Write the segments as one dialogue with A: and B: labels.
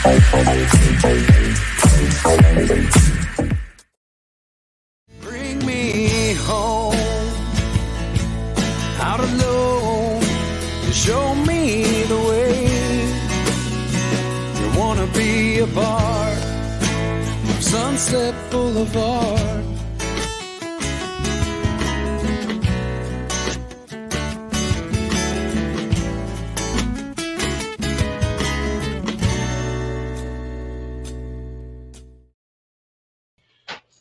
A: Bring me home, out alone, to show me the way. You wanna be a part of Sunset Boulevard.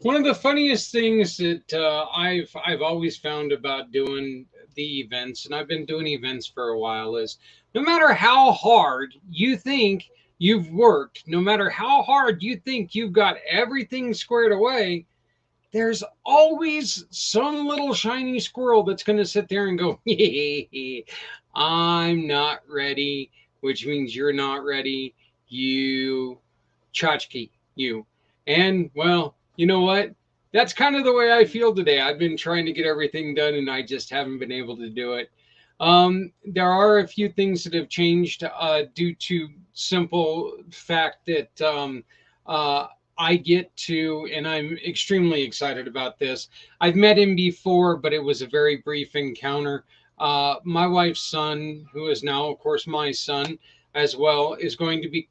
B: One of the funniest things that I've always found about doing the events, and I've been doing events for a while, is no matter how hard you think you've worked, no matter how hard you think you've got everything squared away, there's always some little shiny squirrel that's going to sit there and go, I'm not ready, which means you're not ready, you tchotchke, you. And, well, you know what? That's kind of the way I feel today. I've been trying to get everything done, and I just haven't been able to do it. There are a few things that have changed due to simple fact that I get to, and I'm extremely excited about this. I've met him before, but it was a very brief encounter. My wife's son, who is now, of course, my son as well, is going to be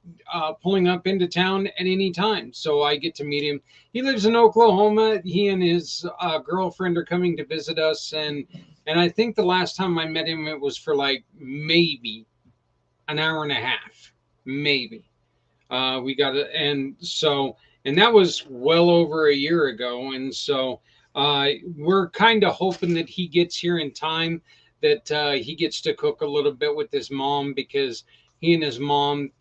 B: pulling up into town at any time. So I get to meet him. He lives in Oklahoma. He and his girlfriend are coming to visit us. And I think the last time I met him, it was for like maybe an hour and a half, maybe. We got it. And that was well over a year ago. And so we're kind of hoping that he gets here in time, that he gets to cook a little bit with his mom, because he and his mom,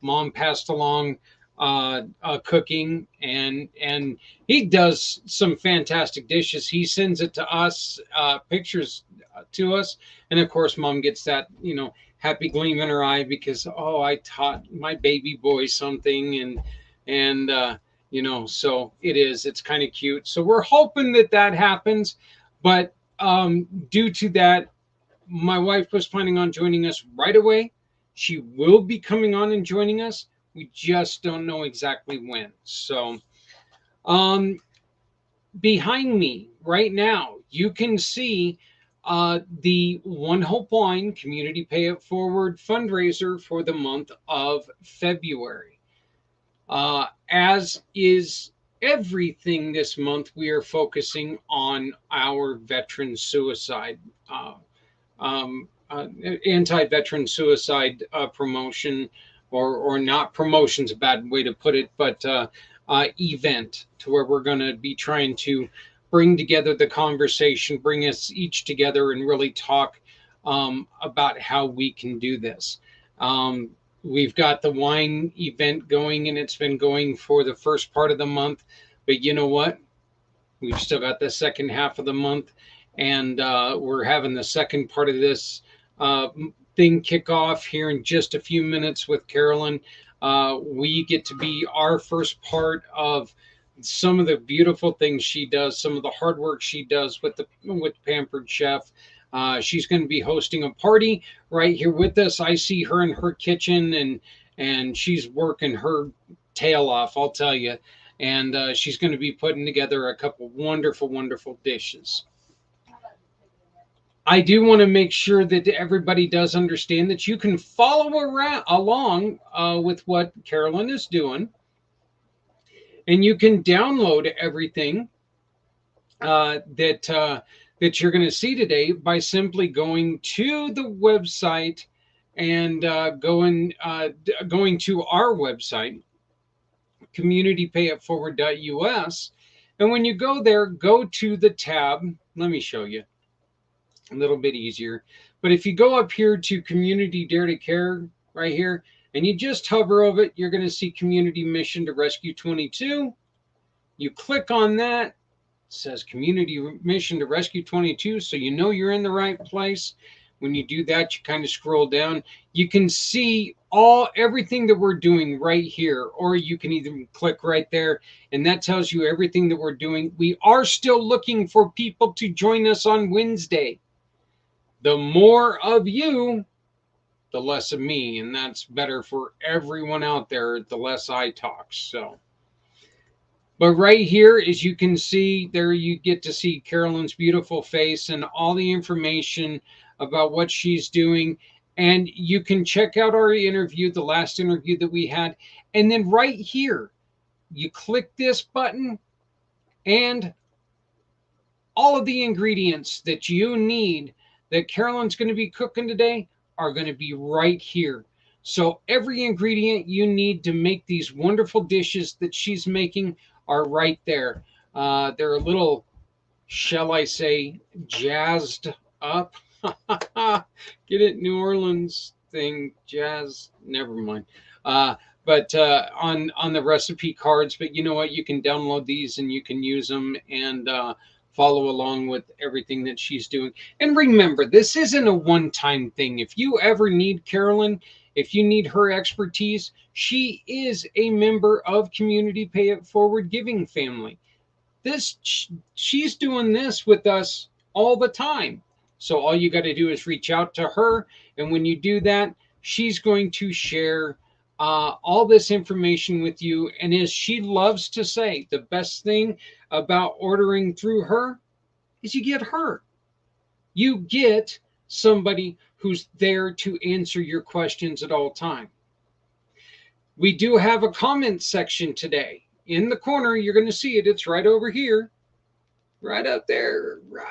B: mom passed along cooking, and he does some fantastic dishes. He sends it to us, pictures to us. And of course, mom gets that, happy gleam in her eye because, oh, I taught my baby boy something. And so it's kind of cute. So we're hoping that happens. But due to that, my wife was planning on joining us right away. She will be coming on and joining us. We just don't know exactly when. So behind me right now, you can see the One Hope Wine Community Pay It Forward fundraiser for the month of February. As is everything this month, we are focusing on our veteran suicide, anti-veteran suicide promotion, or not promotion's a bad way to put it, but event, to where we're going to be trying to bring together the conversation, bring us each together and really talk about how we can do this. We've got the wine event going, and it's been going for the first part of the month. But you know what? We've still got the second half of the month, and we're having the second part of this thing kick off here in just a few minutes with Carolyn. We get to be our first part of some of the beautiful things she does, some of the hard work she does with Pampered Chef. She's going to be hosting a party right here with us. I see her in her kitchen, and she's working her tail off, I'll tell you. And she's going to be putting together a couple wonderful, wonderful dishes. I do want to make sure that everybody does understand that you can follow along with what Carolyn is doing. And you can download everything that you're going to see today by simply going to the website and going to our website, communitypayitforward.us. And when you go there, go to the tab. Let me show you a little bit easier. But if you go up here to Community Dare to Care right here, and you just hover over it, you're going to see Community Mission to Rescue 22. You click on that. It says Community Mission to Rescue 22, so you know you're in the right place. When you do that, you kind of scroll down. You can see everything that we're doing right here, or you can either click right there, and that tells you everything that we're doing. We are still looking for people to join us on Wednesday. The more of you, the less of me, and that's better for everyone out there, the less I talk. So, but right here, as you can see, there you get to see Carolyn's beautiful face and all the information about what she's doing. And you can check out our interview, the last interview that we had. And then right here, you click this button, and all of the ingredients that you need that Carolyn's going to be cooking today are going to be right here. So every ingredient you need to make these wonderful dishes that she's making are right there. They're a little, shall I say, jazzed up. Get it, New Orleans thing, jazz. Never mind. But on the recipe cards. But you know what? You can download these and you can use them and follow along with everything that she's doing. And remember, this isn't a one-time thing. If you ever need Carolyn, if you need her expertise, she is a member of Community Pay It Forward Giving family. She's doing this with us all the time. So all you got to do is reach out to her, and when you do that, she's going to share all this information with you. And as she loves to say, the best thing about ordering through her is you get her. You get somebody who's there to answer your questions at all time. We do have a comment section today. In the corner, you're going to see it. It's right over here. Right up there. Right.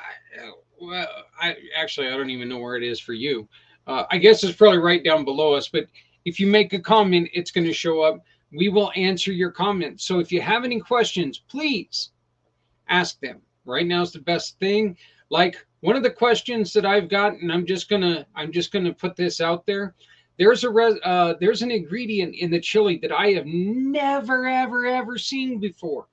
B: Well, I don't even know where it is for you. I guess it's probably right down below us. But if you make a comment, it's going to show up. We will answer your comments. So if you have any questions, please ask them. Right now is the best thing. Like one of the questions that I've got, and I'm just gonna put this out there. There's an ingredient in the chili that I have never ever seen before.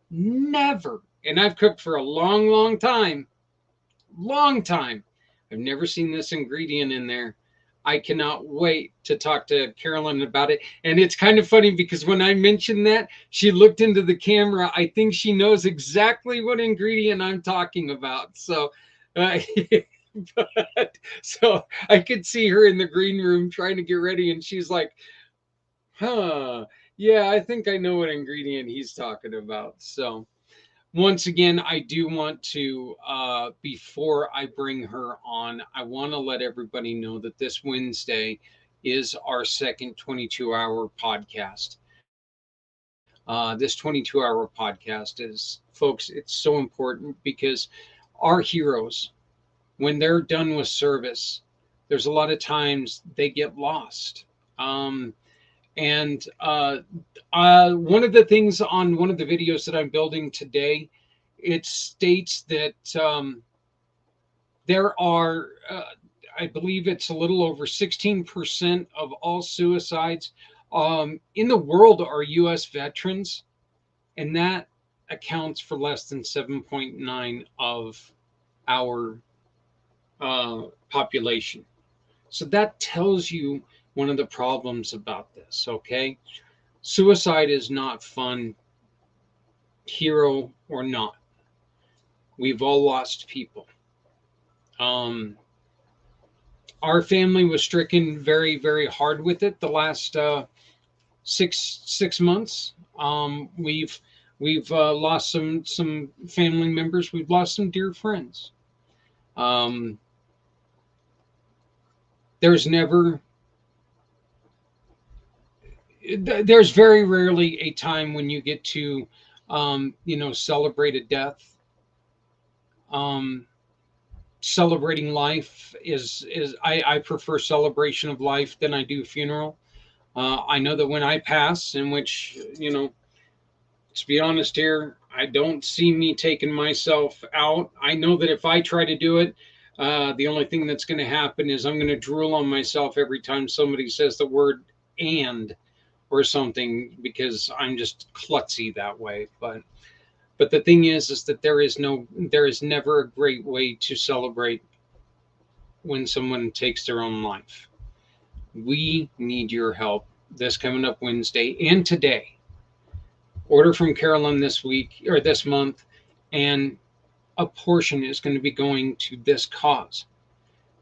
B: Never. And I've cooked for a long time. I've never seen this ingredient in there. I cannot wait to talk to Carolyn about it. And it's kind of funny because when I mentioned that, she looked into the camera. I think she knows exactly what ingredient I'm talking about. So, so I could see her in the green room trying to get ready. And she's like, yeah, I think I know what ingredient he's talking about. So once again, I do want to, before I bring her on, I want to let everybody know that this Wednesday is our second 22-hour podcast. This 22-hour podcast is, folks, it's so important because our heroes, when they're done with service, there's a lot of times they get lost. And one of the things on one of the videos that I'm building today, it states that there are, I believe it's a little over 16% of all suicides in the world are U.S. veterans, and that accounts for less than 7.9 of our population. So that tells you one of the problems about this, okay? Suicide is not fun, hero or not. We've all lost people. Our family was stricken very hard with it the last 6 months. We've lost some family members. We've lost some dear friends. There's very rarely a time when you get to, celebrate a death. Celebrating life I prefer celebration of life than I do funeral. I know that when I pass, in which, let's be honest here, I don't see me taking myself out. I know that if I try to do it, the only thing that's going to happen is I'm going to drool on myself every time somebody says the word "and" or something, because I'm just klutzy that way. But the thing is that there is never a great way to celebrate when someone takes their own life. We need your help this coming up Wednesday and today. Order from Carolyn this week or this month, and a portion is going to be going to this cause.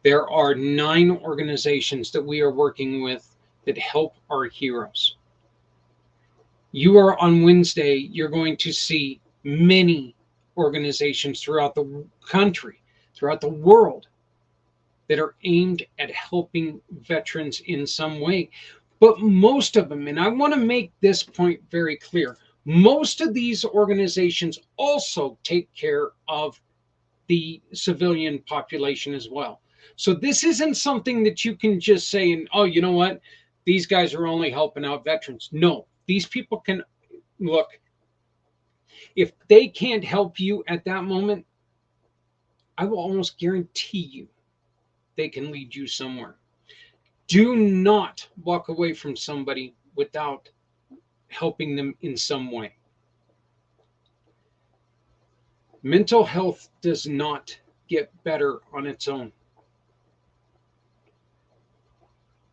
B: There are 9 organizations that we are working with that help our heroes. You are on Wednesday, you're going to see many organizations throughout the country, throughout the world, that are aimed at helping veterans in some way. But most of them, and I want to make this point very clear, most of these organizations also take care of the civilian population as well. So this isn't something that you can just say, and oh, you know what? These guys are only helping out veterans. No, these people can look, if they can't help you at that moment, I will almost guarantee you they can lead you somewhere. Do not walk away from somebody without helping them in some way. Mental health does not get better on its own.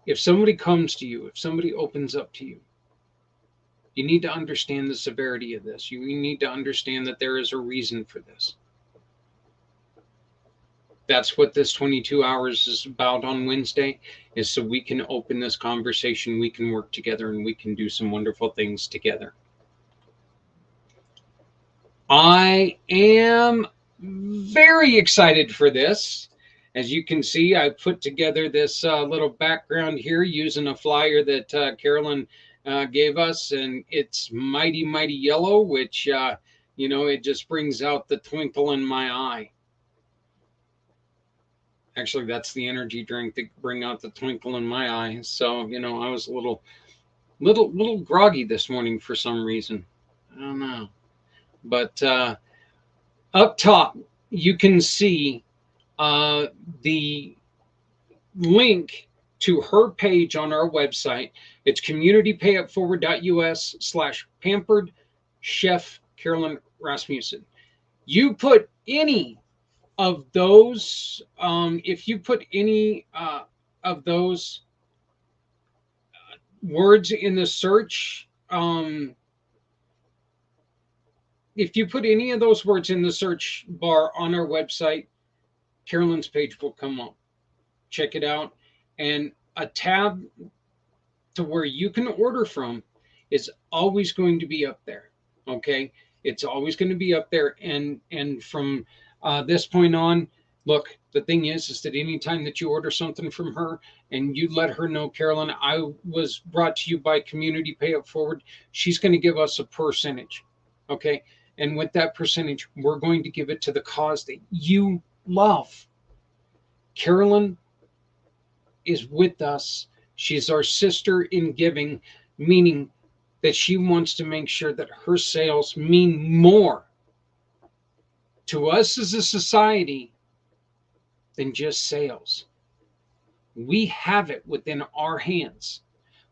B: If somebody comes to you, if somebody opens up to you, you need to understand the severity of this. You need to understand that there is a reason for this. That's what this 22 hours is about on Wednesday, is so we can open this conversation, we can work together, and we can do some wonderful things together. I am very excited for this. As you can see, I put together this little background here using a flyer that Carolyn gave us, and it's mighty, mighty yellow, which, it just brings out the twinkle in my eye. Actually, that's the energy drink that bring out the twinkle in my eye. So, I was a little groggy this morning for some reason. I don't know. But up top, you can see the link to her page on our website. It's communitypayitforward.us/pampered chef Carolyn Rasmussen. You put any of those, if you put any of those words in the search, if you put any of those words in the search bar on our website, Carolyn's page will come up. Check it out. And a tab to where you can order from is always going to be up there. Okay. It's always going to be up there. And from this point on, look, the thing is that anytime that you order something from her and you let her know, Carolyn, I was brought to you by Community Pay It Forward, she's going to give us a percentage. Okay. And with that percentage, we're going to give it to the cause that you love. Carolyn is with us. She's our sister in giving, meaning that she wants to make sure that her sales mean more to us as a society than just sales. We have it within our hands.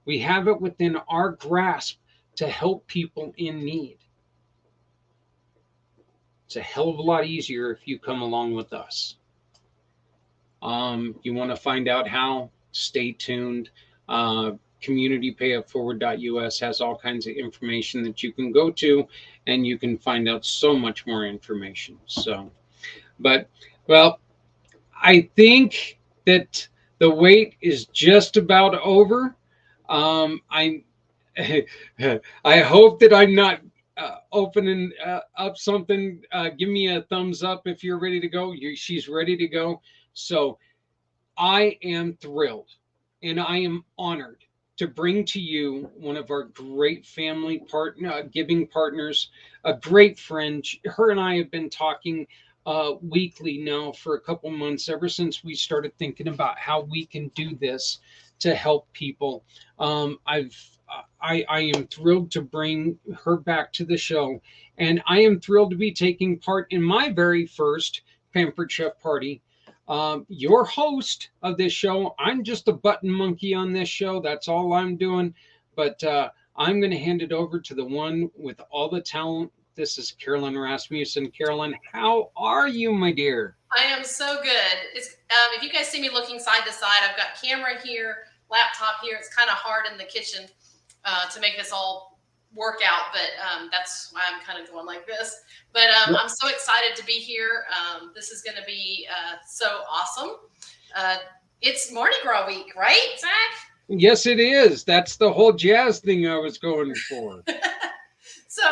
B: We have it within our grasp to help people in need. It's a hell of a lot easier if you come along with us. You want to find out how? Stay tuned. Communitypayitforward.us has all kinds of information that you can go to, and you can find out so much more information. So, but, well, I think that the wait is just about over. I hope that I'm not opening up something. Give me a thumbs up if you're ready to go. She's ready to go. So I am thrilled and I am honored to bring to you one of our great family partner, giving partners, a great friend. Her and I have been talking weekly now for a couple months, ever since we started thinking about how we can do this to help people. I am thrilled to bring her back to the show, and I am thrilled to be taking part in my very first Pampered Chef party. Your host of this show, I'm just a button monkey on this show. That's all I'm doing. But I'm going to hand it over to the one with all the talent. This is Carolyn Rasmussen. Carolyn, how are you, my dear?
C: I am so good. If you guys see me looking side to side, I've got camera here, laptop here. It's kind of hard in the kitchen to make this all work out, but that's why I'm kind of going like this. But I'm so excited to be here. This is going to be so awesome. It's Mardi Gras week, right, Zach?
B: Yes, it is. That's the whole jazz thing I was going for.
C: So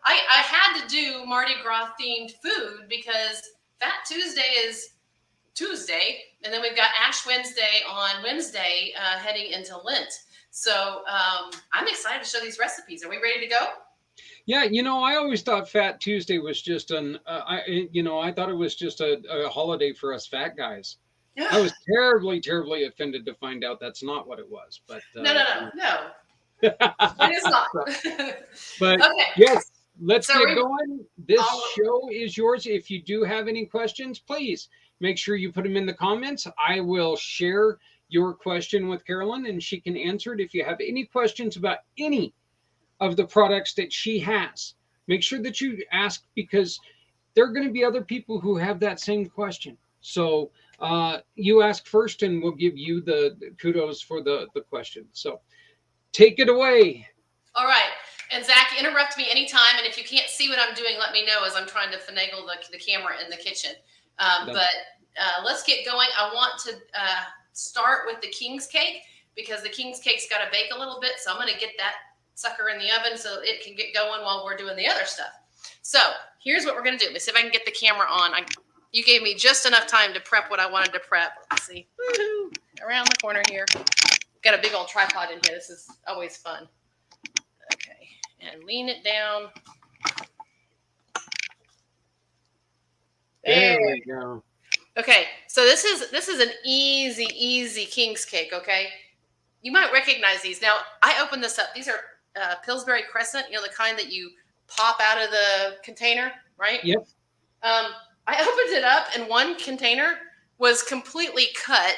C: I had to do Mardi Gras themed food because Fat Tuesday is Tuesday, and then we've got Ash Wednesday on Wednesday, heading into Lent. So I'm excited to show these recipes. Are we ready to go?
B: Yeah, I always thought Fat Tuesday was just I thought it was just a holiday for us fat guys. I was terribly, terribly offended to find out that's not what it was. But
C: No. It is not.
B: But
C: okay.
B: yes, let's
C: So
B: get going. This show is yours. If you do have any questions, please make sure you put them in the comments. I will share your question with Carolyn and she can answer it. If you have any questions about any of the products that she has, make sure that you ask, because there are going to be other people who have that same question. So you ask first and we'll give you the kudos for the question. So take it away.
C: All right. And Zach, interrupt me anytime. And if you can't see what I'm doing, let me know as I'm trying to finagle the camera in the kitchen. But let's get going. I want to start with the King's cake because the King's cake's got to bake a little bit. So I'm going to get that sucker in the oven so it can get going while we're doing the other stuff. So here's what we're going to do. Let's see if I can get the camera on. You gave me just enough time to prep what I wanted to prep. Let's see. Woo-hoo. Around the corner here. Got a big old tripod in here. This is always fun. Okay. And lean it down.
B: There we go.
C: Okay. So this is an easy King's cake, okay? You might recognize these. Now, I opened this up. These are Pillsbury Crescent, the kind that you pop out of the container, right?
B: Yep.
C: I opened it up and one container was completely cut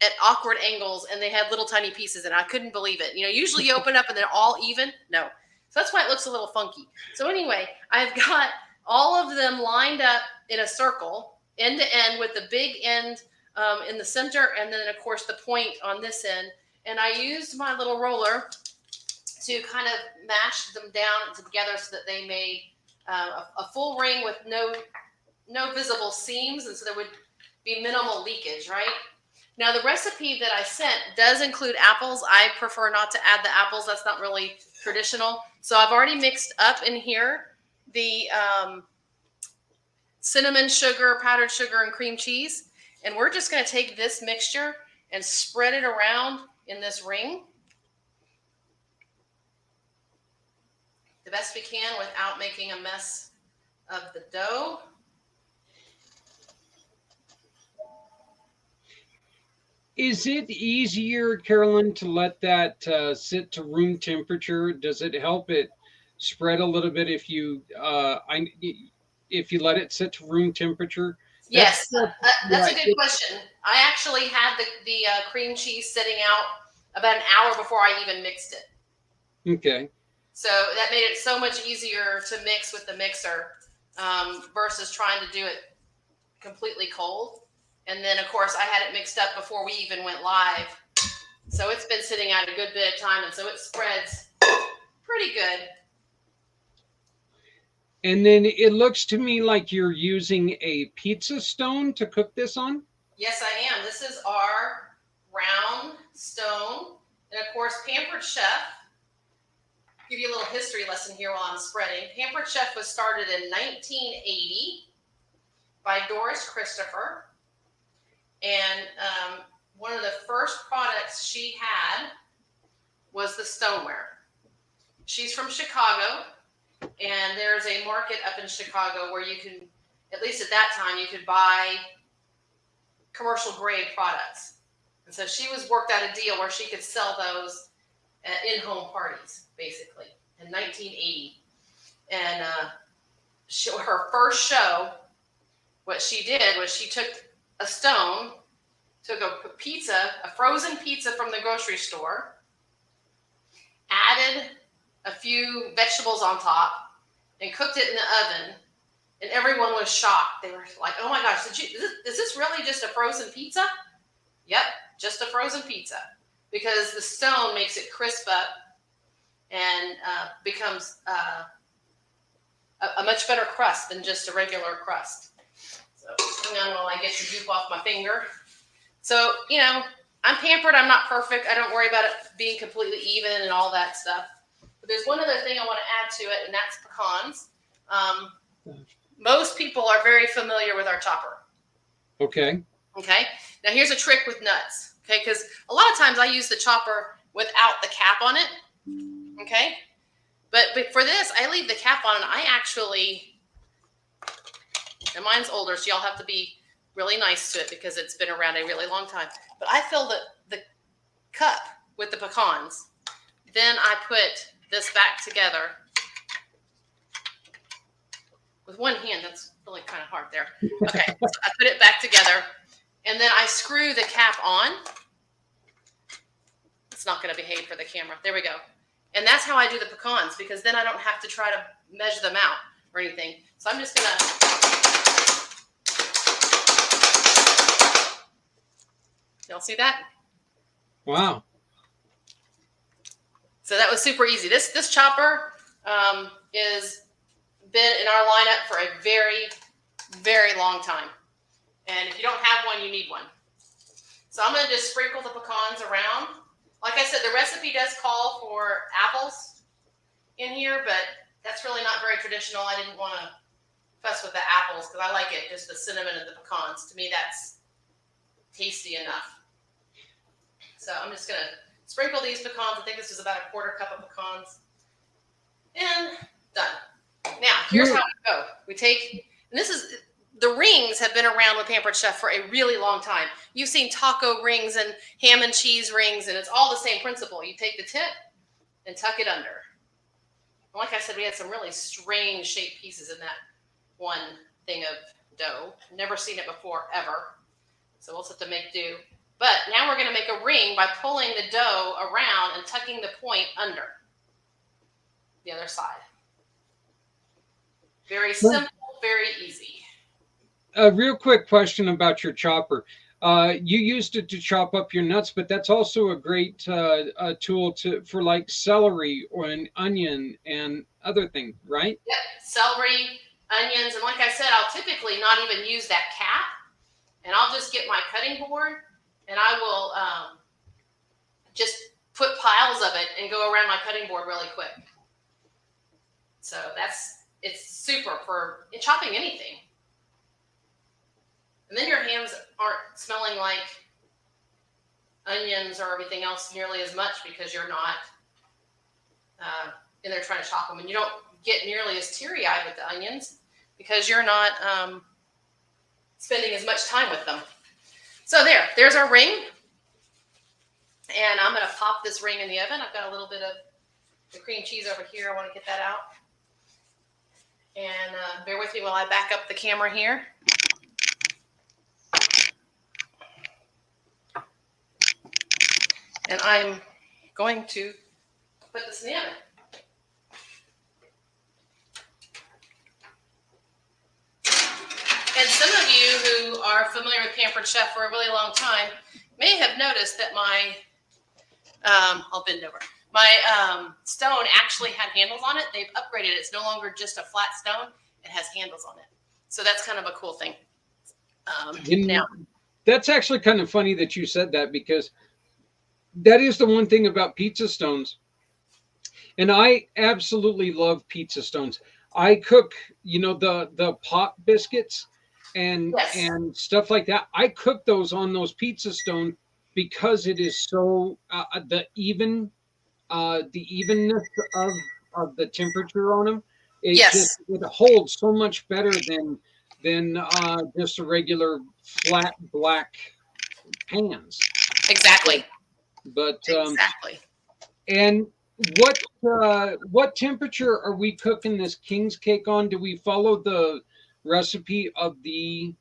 C: at awkward angles and they had little tiny pieces and I couldn't believe it. Usually you open up and they're all even. No. So that's why it looks a little funky. So anyway, I've got all of them lined up in a circle, end to end, with the big end in the center and then, of course, the point on this end. And I used my little roller to kind of mash them down together so that they made a full ring with no visible seams, and so there would be minimal leakage, right? Now, the recipe that I sent does include apples. I prefer not to add the apples. That's not really traditional. So I've already mixed up in here the cinnamon sugar, powdered sugar, and cream cheese. And we're just going to take this mixture and spread it around in this ring the best we can without making a mess of the dough.
B: Is it easier, Carolyn, to let that sit to room temperature? Does it help it spread a little bit if you let it sit to room temperature?
C: Yes, that's a good question. I actually had the cream cheese sitting out about an hour before I even mixed it.
B: Okay.
C: So that made it so much easier to mix with the mixer versus trying to do it completely cold. And then, of course, I had it mixed up before we even went live. So it's been sitting out a good bit of time, and so it spreads pretty good.
B: And then it looks to me like you're using a pizza stone to cook this on?
C: Yes, I am. This is our round stone. And, of course, Pampered Chef. I'll give you a little history lesson here while I'm spreading. Pampered Chef was started in 1980 by Doris Christopher. And one of the first products she had was the stoneware. She's from Chicago, and there's a market up in Chicago where you can, at least at that time, you could buy commercial grade products. And so she worked out a deal where she could sell those at in-home parties, basically, in 1980. And her first show, what she did was she took a stone, took a frozen pizza from the grocery store, added a few vegetables on top, and cooked it in the oven. And everyone was shocked. They were like, "Oh my gosh, is this really just a frozen pizza?" Yep, just a frozen pizza, because the stone makes it crisp up and becomes a much better crust than just a regular crust. So hang on while I get the goop off my finger. So, I'm pampered. I'm not perfect. I don't worry about it being completely even and all that stuff. But there's one other thing I want to add to it, and that's pecans. Most people are very familiar with our chopper.
B: Okay.
C: Okay. Now here's a trick with nuts. Okay, because a lot of times I use the chopper without the cap on it. Okay. But for this, I leave the cap on, and I actually, and mine's older, so y'all have to be really nice to it because it's been around a really long time. But I fill the cup with the pecans. Then I put this back together with one hand. That's really kind of hard there. Okay, so I put it back together, and then I screw the cap on. It's not going to behave for the camera. There we go. And that's how I do the pecans, because then I don't have to try to measure them out or anything. So I'm just going to... Y'all see that?
B: Wow.
C: So that was super easy. This chopper is been in our lineup for a very, very long time. And if you don't have one, you need one. So I'm going to just sprinkle the pecans around. Like I said, the recipe does call for apples in here, but that's really not very traditional. I didn't want to fuss with the apples because I like it, just the cinnamon and the pecans. To me, that's tasty enough. So I'm just going to sprinkle these pecans. I think this is about a quarter cup of pecans. And done. Now, here's how we go. We take, and this is, the rings have been around with Pampered Chef for a really long time. You've seen taco rings and ham and cheese rings, and it's all the same principle. You take the tip and tuck it under. And like I said, we had some really strange shaped pieces in that one thing of dough. Never seen it before, ever. So we'll just have to make do. But now we're going to make a ring by pulling the dough around and tucking the point under the other side. Very simple, very easy.
B: A real quick question about your chopper. You used it to chop up your nuts, but that's also a great tool for like celery or an onion and other things, right?
C: Yep, celery, onions, and like I said, I'll typically not even use that cap, and I'll just get my cutting board, and I will just put piles of it and go around my cutting board really quick. So it's super for chopping anything. And then your hands aren't smelling like onions or everything else nearly as much because you're not in there trying to chop them. And you don't get nearly as teary-eyed with the onions because you're not spending as much time with them. So there's our ring. And I'm going to pop this ring in the oven. I've got a little bit of the cream cheese over here. I want to get that out. And bear with me while I back up the camera here. And I'm going to put this in the oven. And some of you who are familiar with Pampered Chef for a really long time may have noticed that my, I'll bend over. My stone actually had handles on it. They've upgraded it. It's no longer just a flat stone. It has handles on it. So that's kind of a cool thing. Now,
B: that's actually kind of funny that you said that, because that is the one thing about pizza stones. And I absolutely love pizza stones. I cook, the pot biscuits and stuff like that. I cook those on those pizza stones because it is so the evenness of the temperature on them. It holds so much better than just a regular flat black pans.
C: Exactly.
B: But
C: exactly.
B: And what temperature are we cooking this king's cake on? Do we follow the recipe of the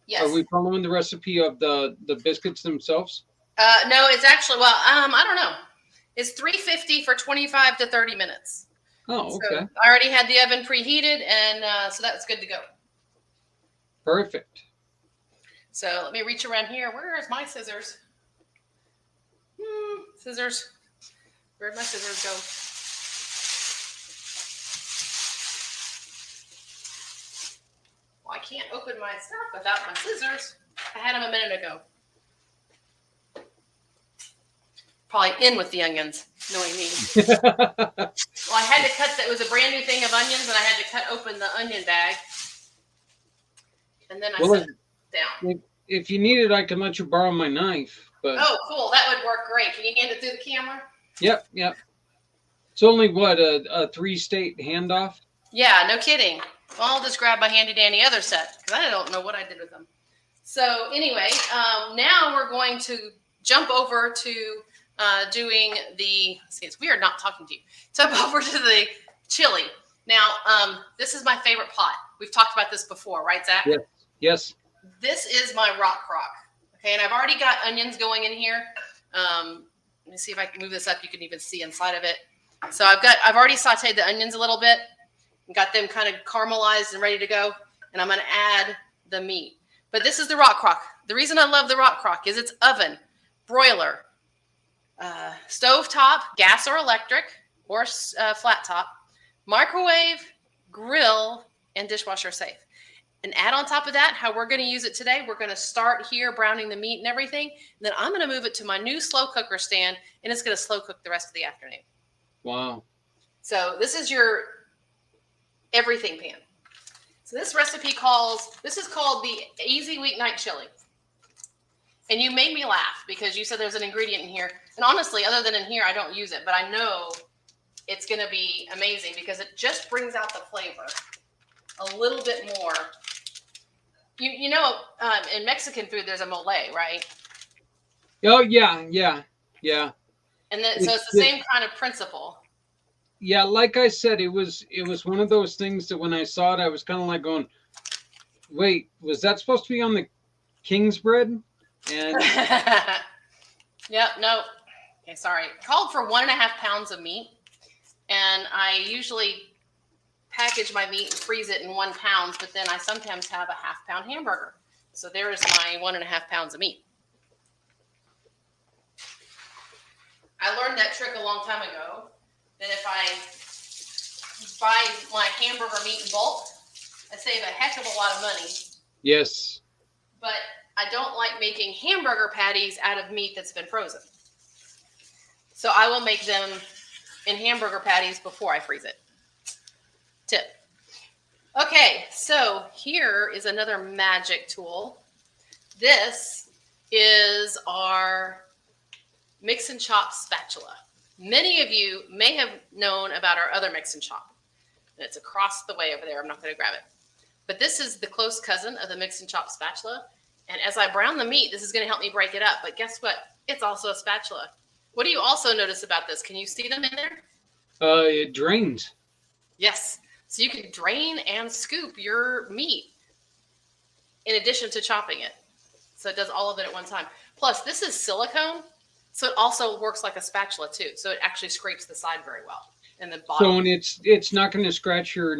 C: Yes.
B: Are we following the recipe of the biscuits themselves?
C: No, it's actually, I don't know. It's 350 for 25 to 30 minutes.
B: Oh, okay.
C: So I already had the oven preheated, and so that's good to go.
B: Perfect.
C: So let me reach around here. Where is my scissors? Scissors. Where'd my scissors go? Well, I can't open my stuff without my scissors. I had them a minute ago. Probably in with the onions, knowing me. Well, I had to cut that. It was a brand new thing of onions, and I had to cut open the onion bag. And then I set it down.
B: If you need it, I can let you borrow my knife. But
C: oh, cool. That would work great. Can you hand it through the camera?
B: Yep. It's only, what, a 3-state handoff?
C: Yeah, no kidding. Well, I'll just grab my handy-dandy other set, because I don't know what I did with them. So anyway, now we're going to jump over to doing the, see, it's weird not talking to you. Jump over to the chili. Now, this is my favorite pot. We've talked about this before, right, Zach?
B: Yes.
C: This is my rock crock. Okay, and I've already got onions going in here. Let me see if I can move this up. You can even see inside of it. So I've already sauteed the onions a little bit and got them kind of caramelized and ready to go. And I'm going to add the meat. But this is the rock crock. The reason I love the rock crock is it's oven, broiler, stove top, gas or electric, or flat top, microwave, grill, and dishwasher safe. And add on top of that, how we're going to use it today, we're going to start here browning the meat and everything. And then I'm going to move it to my new slow cooker stand, and it's going to slow cook the rest of the afternoon.
B: Wow.
C: So this is your everything pan. So this recipe this is called the Easy Weeknight Chili. And you made me laugh because you said there's an ingredient in here. And honestly, other than in here, I don't use it. But I know it's going to be amazing because it just brings out the flavor a little bit more. You know, in Mexican food, there's a mole, right?
B: Oh, yeah.
C: And then, so it's the same kind of principle.
B: Yeah, like I said, it was one of those things that when I saw it, I was kind of like going, wait, was that supposed to be on the king's bread? And
C: Yep, no. Okay, sorry. Called for 1.5 pounds of meat. And I usually package my meat and freeze it in 1 pound, but then I sometimes have a 1/2 pound hamburger. So there is my 1.5 pounds of meat. I learned that trick a long time ago, that if I buy my hamburger meat in bulk, I save a heck of a lot of money.
B: yes.
C: But I don't like making hamburger patties out of meat that's been frozen. So I will make them in hamburger patties before I freeze it. Tip. Okay, so here is another magic tool. This is our mix and chop spatula. Many of you may have known about our other mix and chop. It's across the way over there. I'm not going to grab it. But this is the close cousin of the mix and chop spatula. And as I brown the meat, this is going to help me break it up. But guess what? It's also a spatula. What do you also notice about this? Can you see them in there?
B: It drains.
C: Yes. So you can drain and scoop your meat in addition to chopping it. So it does all of it at one time. Plus, this is silicone. So it also works like a spatula too. So it actually scrapes the side very well. And the bottom.
B: So and it's not going to scratch your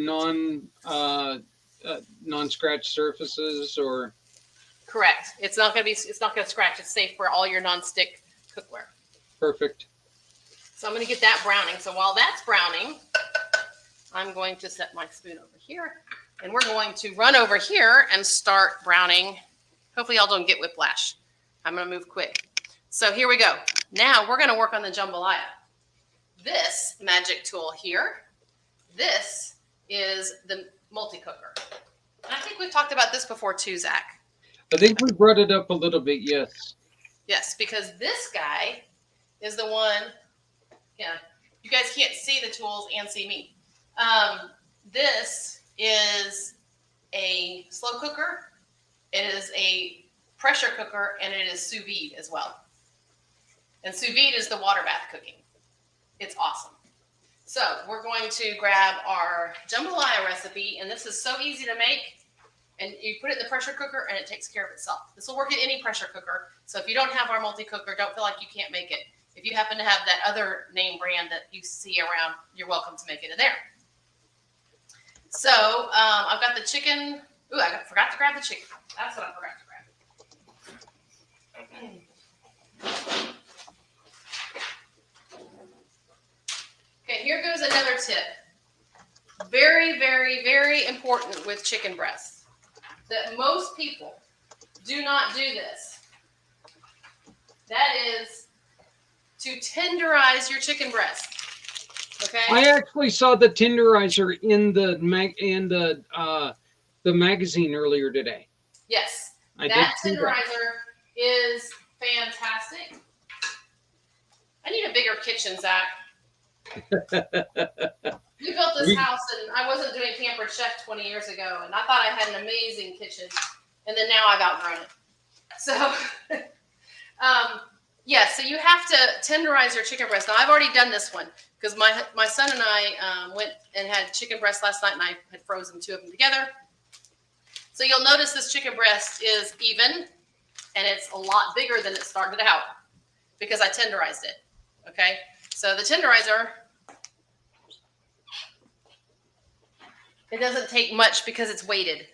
B: non-scratch surfaces or.
C: Correct. It's not going to scratch. It's safe for all your non-stick cookware.
B: Perfect.
C: So I'm going to get that browning. So while that's browning, I'm going to set my spoon over here, and we're going to run over here and start browning. Hopefully y'all don't get whiplash. I'm going to move quick. So here we go. Now we're going to work on the jambalaya. This magic tool here, this is the multi-cooker. And I think we've talked about this before too, Zach.
B: I think we brought it up a little bit, yes.
C: Yes, because this guy is the one, yeah, you guys can't see the tools and see me. This is a slow cooker. It is a pressure cooker, and it is sous vide as well. And sous vide is the water bath cooking. It's awesome. So we're going to grab our jambalaya recipe, and this is so easy to make. And you put it in the pressure cooker, and it takes care of itself. This will work in any pressure cooker. So if you don't have our multi-cooker, don't feel like you can't make it. If you happen to have that other name brand that you see around, you're welcome to make it in there. So I've got the chicken. Ooh, I forgot to grab the chicken. That's what I forgot to grab. Okay, here goes another tip. Very, very, very important with chicken breasts. That most people do not do this. That is to tenderize your chicken breast. Okay.
B: I actually saw the tenderizer in the magazine earlier today.
C: Yes,
B: I
C: that
B: did see
C: tenderizer is fantastic. I need a bigger kitchen, Zach. We built this house, and I wasn't doing Pampered Chef 20 years ago, and I thought I had an amazing kitchen, and then now I've outgrown it. So, yeah, so you have to tenderize your chicken breast. Now, I've already done this one because my son and I went and had chicken breast last night, and I had frozen 2 of them together. So you'll notice this chicken breast is even, and it's a lot bigger than it started out because I tenderized it, okay? So the tenderizer, it doesn't take much because it's weighted,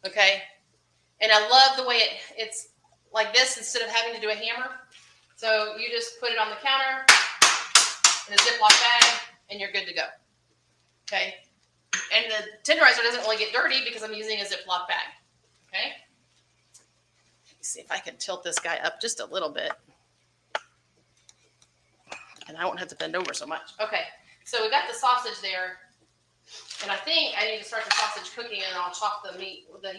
C: okay? And I love the way it's like this instead of having to do a hammer. So you just put it on the counter in a Ziploc bag, and you're good to go, okay? And the tenderizer doesn't really get dirty because I'm using a Ziploc bag, okay? Let me see if I can tilt this guy up just a little bit. And I won't have to bend over so much. Okay, so we got the sausage there. And I think I need to start the sausage cooking, and I'll chop the meat, the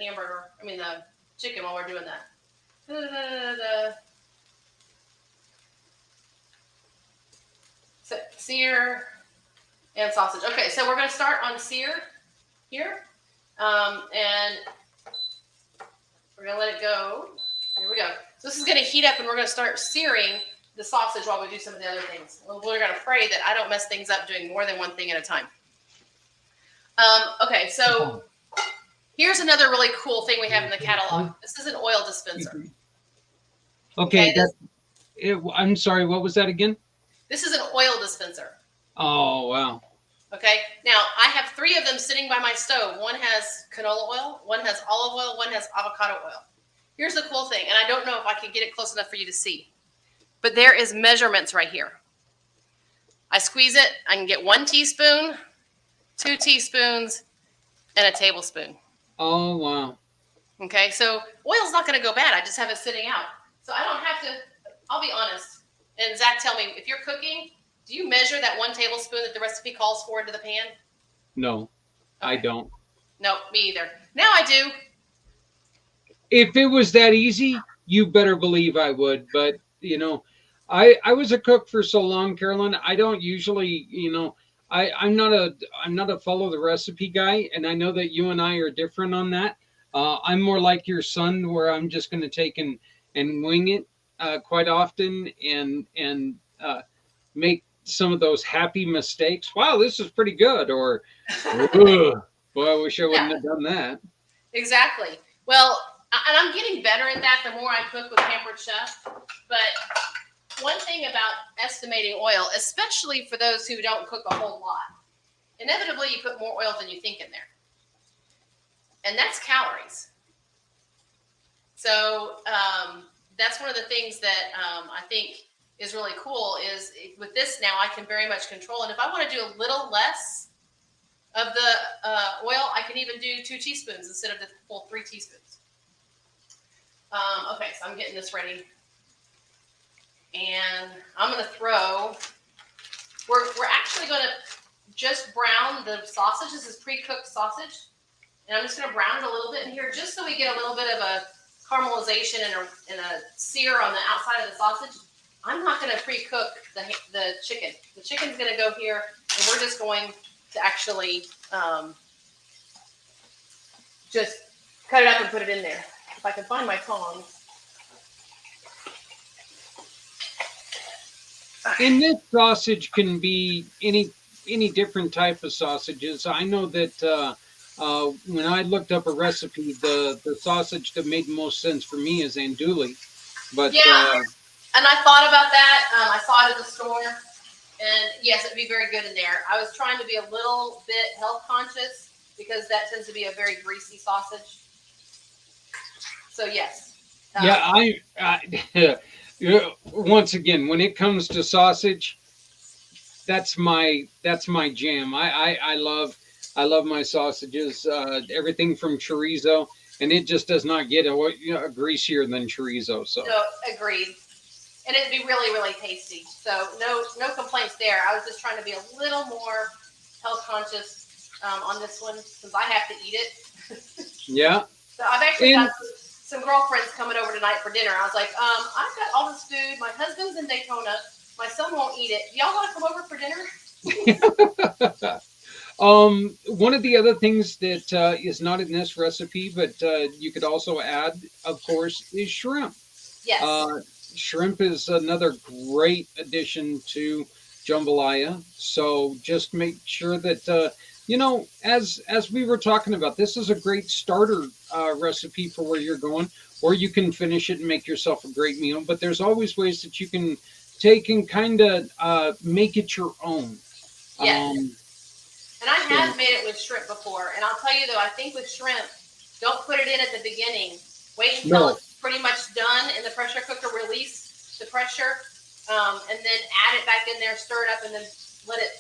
C: chicken while we're doing that. So, sear and sausage. Okay, so we're going to start on sear here. And we're going to let it go. Here we go. So this is going to heat up, and we're going to start searing the sausage while we do some of the other things. We're going to pray that I don't mess things up doing more than one thing at a time. Okay, so here's another really cool thing we have in the catalog. This is an oil dispenser.
B: Okay, I'm sorry, what was that again?
C: This is an oil dispenser.
B: Oh, wow.
C: Okay, now I have 3 of them sitting by my stove. One has canola oil, one has olive oil, one has avocado oil. Here's the cool thing, and I don't know if I can get it close enough for you to see, but there is measurements right here. I squeeze it, I can get 1 teaspoon, 2 teaspoons, and a tablespoon.
B: Oh, wow.
C: Okay, so oil's not going to go bad. I just have it sitting out. So I don't have to, I'll be honest. And Zach, tell me, if you're cooking, do you measure that 1 tablespoon that the recipe calls for into the pan?
B: No, okay. I don't.
C: No, me either. Now I do.
B: If it was that easy, you better believe I would. But, I was a cook for so long, Carolyn. I don't usually, I'm not a follow the recipe guy, and I know that you and I are different on that. I'm more like your son, where I'm just going to take and wing it quite often, and make some of those happy mistakes. Wow, this is pretty good, or boy, I wish I wouldn't have done that.
C: Exactly. Well, and I'm getting better at that the more I cook with Pampered Chef. But one thing about estimating oil, especially for those who don't cook a whole lot, inevitably you put more oil than you think in there. And that's calories. So that's one of the things that I think is really cool is with this now I can very much control. And if I want to do a little less of the oil, I can even do 2 teaspoons instead of the full 3 teaspoons. Okay, so I'm getting this ready. And I'm going to throw, we're actually going to just brown the sausage. This is pre-cooked sausage. And I'm just going to brown it a little bit in here just so we get a little bit of a caramelization and a sear on the outside of the sausage. I'm not going to pre-cook the chicken. The chicken's going to go here, and we're just going to actually just cut it up and put it in there. If I can find my tongs.
B: And this sausage can be any different type of sausages. I know that when I looked up a recipe, the sausage that made most sense for me is andouille. But
C: yeah, and I thought about that. I saw it at the store, and yes, it'd be very good in there. I was trying to be a little bit health conscious because that tends to be a very greasy sausage. So yes.
B: Yeah, once again, when it comes to sausage, that's my jam. I love my sausages, everything from chorizo. and it just does not get greasier than chorizo. So
C: No, agreed. And it'd be really, really tasty. So no complaints there. I was just trying to be a little more health conscious on this one since I have to eat it.
B: yeah,
C: So I've actually
B: and
C: got some girlfriends coming over tonight for dinner. I was like, I've got all this food. My husband's in Daytona. My son won't eat it. Y'all want to come over for dinner?
B: one of the other things that is not in this recipe, but you could also add, of course, is shrimp.
C: Yes.
B: Shrimp is another great addition to jambalaya. So just make sure that as we were talking about, this is a great starter recipe for where you're going, or you can finish it and make yourself a great meal. But there's always ways that you can take and kind of make it your own.
C: Yes. And I have made it with shrimp before. And I'll tell you though, I think with shrimp, don't put it in at the beginning. Wait until it's pretty much done in the pressure cooker. Release the pressure, and then add it back in there, stir it up, and then let it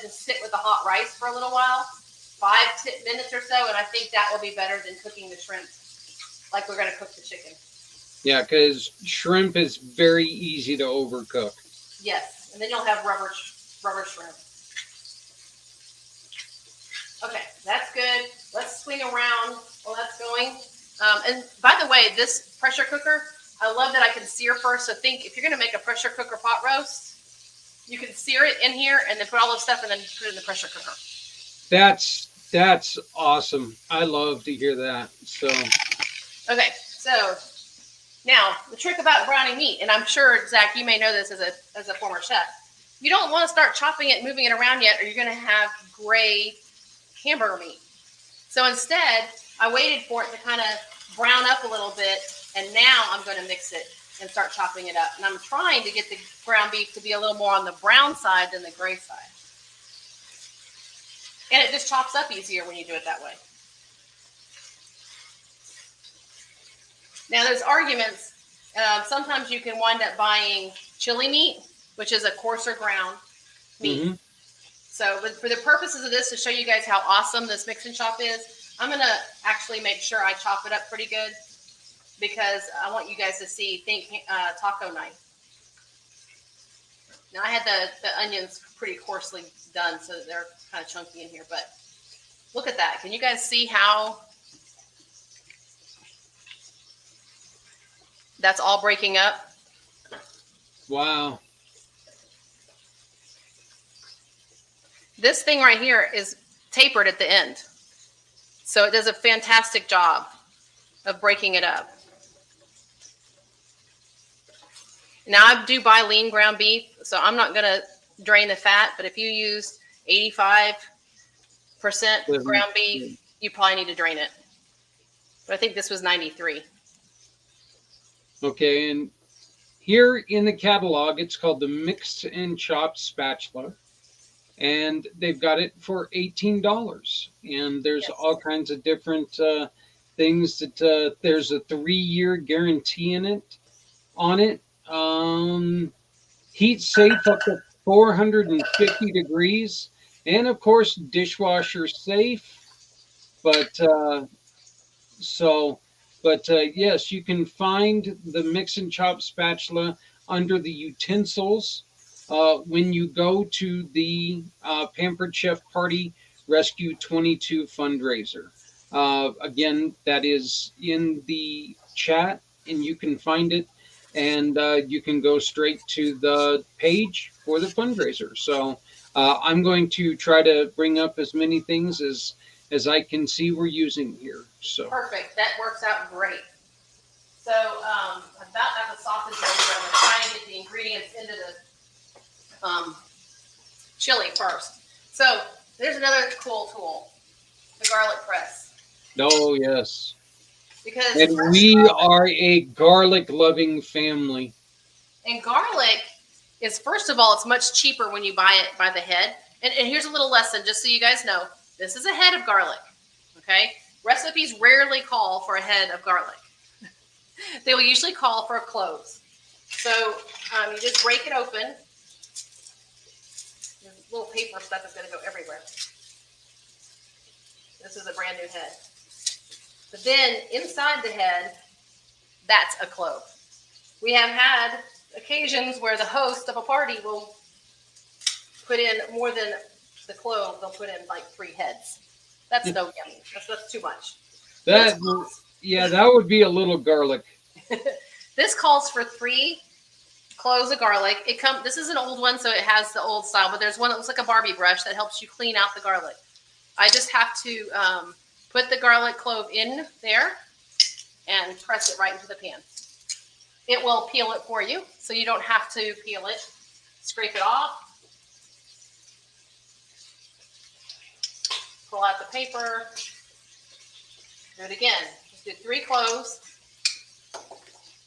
C: just sit with the hot rice for a little while, 5-10 minutes or so. And I think that will be better than cooking the shrimp like we're going to cook the chicken.
B: Yeah, because shrimp is very easy to overcook.
C: Yes, and then you'll have rubber shrimp. Okay, that's good. Let's swing around while that's going. And by the way, this pressure cooker, I love that I can sear first. So think if you're going to make a pressure cooker pot roast, you can sear it in here and then put all the stuff and then put it in the pressure cooker.
B: That's awesome. I love to hear that. So
C: okay, so now the trick about browning meat, and I'm sure Zach, you may know this as a former chef. You don't want to start chopping it and moving it around yet, or you're going to have gray hamburger meat. So instead, I waited for it to kind of brown up a little bit, and now I'm going to mix it and start chopping it up. And I'm trying to get the ground beef to be a little more on the brown side than the gray side. And it just chops up easier when you do it that way. Now, there's arguments. Sometimes you can wind up buying chili meat, which is a coarser ground meat. Mm-hmm. So, but for the purposes of this, to show you guys how awesome this mix and chop is, I'm going to actually make sure I chop it up pretty good because I want you guys to see, think taco knife. Now, I had the onions pretty coarsely done, so they're kind of chunky in here, but look at that. Can you guys see how that's all breaking up?
B: Wow.
C: This thing right here is tapered at the end. So it does a fantastic job of breaking it up. Now I do buy lean ground beef, so I'm not going to drain the fat, but if you use 85% ground beef, you probably need to drain it. But I think this was 93.
B: Okay, and here in the catalog, it's called the Mix and Chop Spatula. And they've got it for $18. And there's all kinds of different things that there's a 3-year guarantee on it. Heat safe up to 450 degrees. And of course, dishwasher safe. But yes, you can find the Mix and Chop Spatula under the utensils when you go to the Pampered Chef Party Rescue 22 fundraiser. Again, that is in the chat, and you can find it, and you can go straight to the page for the fundraiser. So I'm going to try to bring up as many things as I can see we're using here. So
C: perfect. That works out great. So about got the sausage ready, but I'm going to try and get the ingredients into the chili first. So there's another cool tool, the garlic press.
B: Oh, yes.
C: Because
B: and we are a garlic loving family.
C: And garlic is, first of all, it's much cheaper when you buy it by the head. And here's a little lesson, just so you guys know. This is a head of garlic, okay? Recipes rarely call for a head of garlic. They will usually call for cloves. So you just break it open. This little paper stuff is going to go everywhere. This is a brand new head. But then inside the head, that's a clove. We have had occasions where the host of a party will put in more than the clove. They'll put in like 3 heads. That's no yummy. That's too much.
B: That would be a little garlic.
C: This calls for 3 cloves of garlic. This is an old one, so it has the old style, but there's one that looks like a Barbie brush that helps you clean out the garlic. I just have to put the garlic clove in there and press it right into the pan. It will peel it for you, so you don't have to peel it. Scrape it off. Pull out the paper. Do it again. Just do 3 cloves.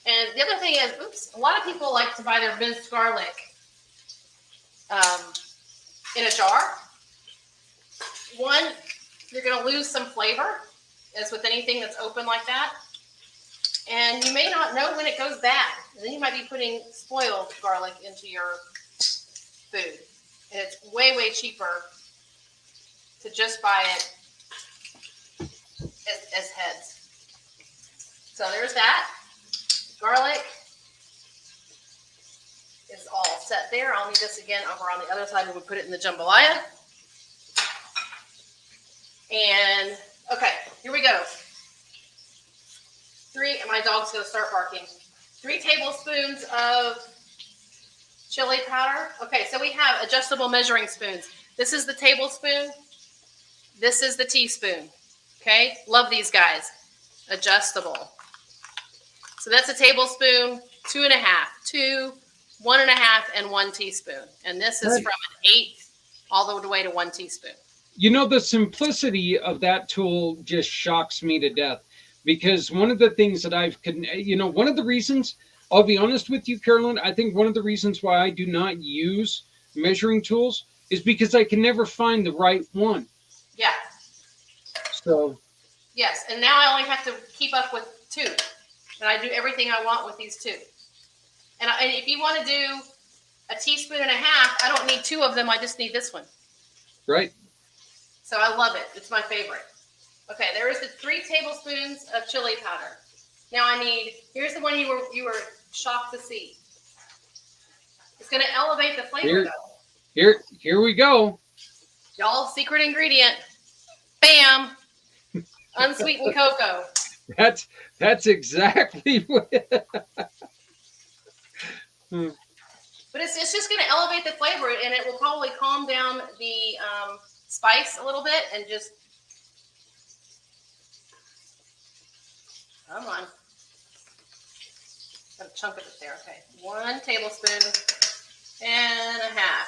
C: And the other thing is, a lot of people like to buy their minced garlic in a jar. One, you're going to lose some flavor, as with anything that's open like that. And you may not know when it goes bad. And then you might be putting spoiled garlic into your food. And it's way, way cheaper to just buy it as heads. So there's that. Garlic is all set there. I'll need this again over on the other side when we put it in the jambalaya. And okay, here we go. 3, and my dog's going to start barking. 3 tablespoons of chili powder. Okay, so we have adjustable measuring spoons. This is the tablespoon. This is the teaspoon. Okay, love these guys. Adjustable. So that's a tablespoon, 2 1/2, 2, 1 1/2, and 1 teaspoon. And this is from an 1/8 all the way to 1 teaspoon.
B: You know, the simplicity of that tool just shocks me to death, because one of the things that one of the reasons, I'll be honest with you, Carolyn, I think one of the reasons why I do not use measuring tools is because I can never find the right one.
C: Yeah.
B: So.
C: Yes, and now I only have to keep up with 2. And I do everything I want with these 2. And if you want to do a teaspoon and a half, I don't need 2 of them. I just need this one.
B: Right.
C: So I love it. It's my favorite. Okay, there is the 3 tablespoons of chili powder. Now here's the one you were shocked to see. It's going to elevate the flavor though.
B: Here we go.
C: Y'all, secret ingredient. Bam. Unsweetened cocoa.
B: That's exactly what.
C: But it's just going to elevate the flavor, and it will probably calm down the spice a little bit, and just come on. Got a chunk of it there. Okay, 1 tablespoon and a half.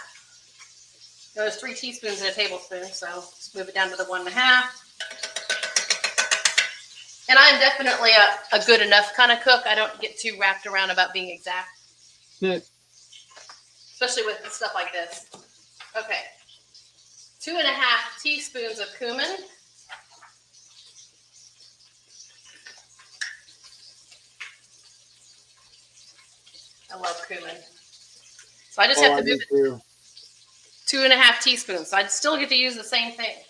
C: There's 3 teaspoons in a tablespoon, so let's move it down to the 1 1/2. And I'm definitely a good enough kind of cook. I don't get too wrapped around about being exact.
B: Yeah.
C: Especially with stuff like this. Okay. 2 1/2 teaspoons of cumin. I love cumin. So I just have to move it 2 1/2 teaspoons. So I'd still get to use the same thing.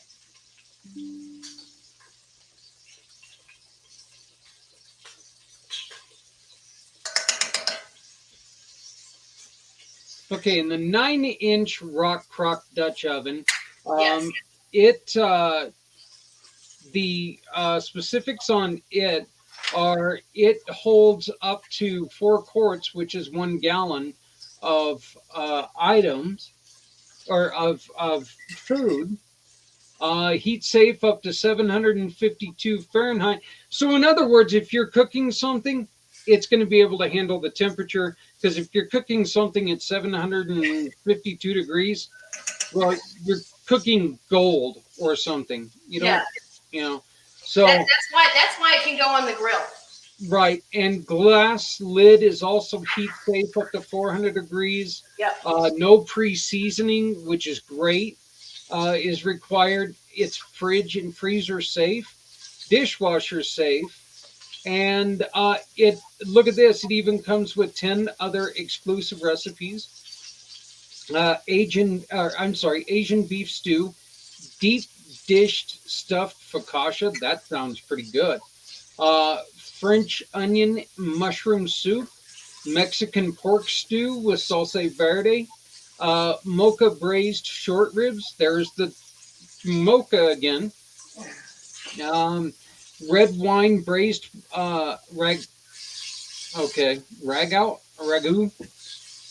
B: Okay, in the 9-inch rock crock Dutch oven,
C: yes.
B: The specifics on it are it holds up to 4 quarts, which is 1 gallon of items or of food. Heat safe up to 752 Fahrenheit. So in other words, if you're cooking something, it's going to be able to handle the temperature. Because if you're cooking something at 752 degrees, well, you're cooking gold or something. So
C: that's why it can go on the grill.
B: Right, and glass lid is also heat safe up to 400 degrees.
C: Yep.
B: No pre-seasoning, which is great, is required. It's fridge and freezer safe, dishwasher safe. And look at this. It even comes with 10 other exclusive recipes. Asian beef stew, deep dished stuffed focaccia. That sounds pretty good. French onion mushroom soup, Mexican pork stew with salsa verde, mocha braised short ribs. There's the mocha again. Um, red wine braised ragu.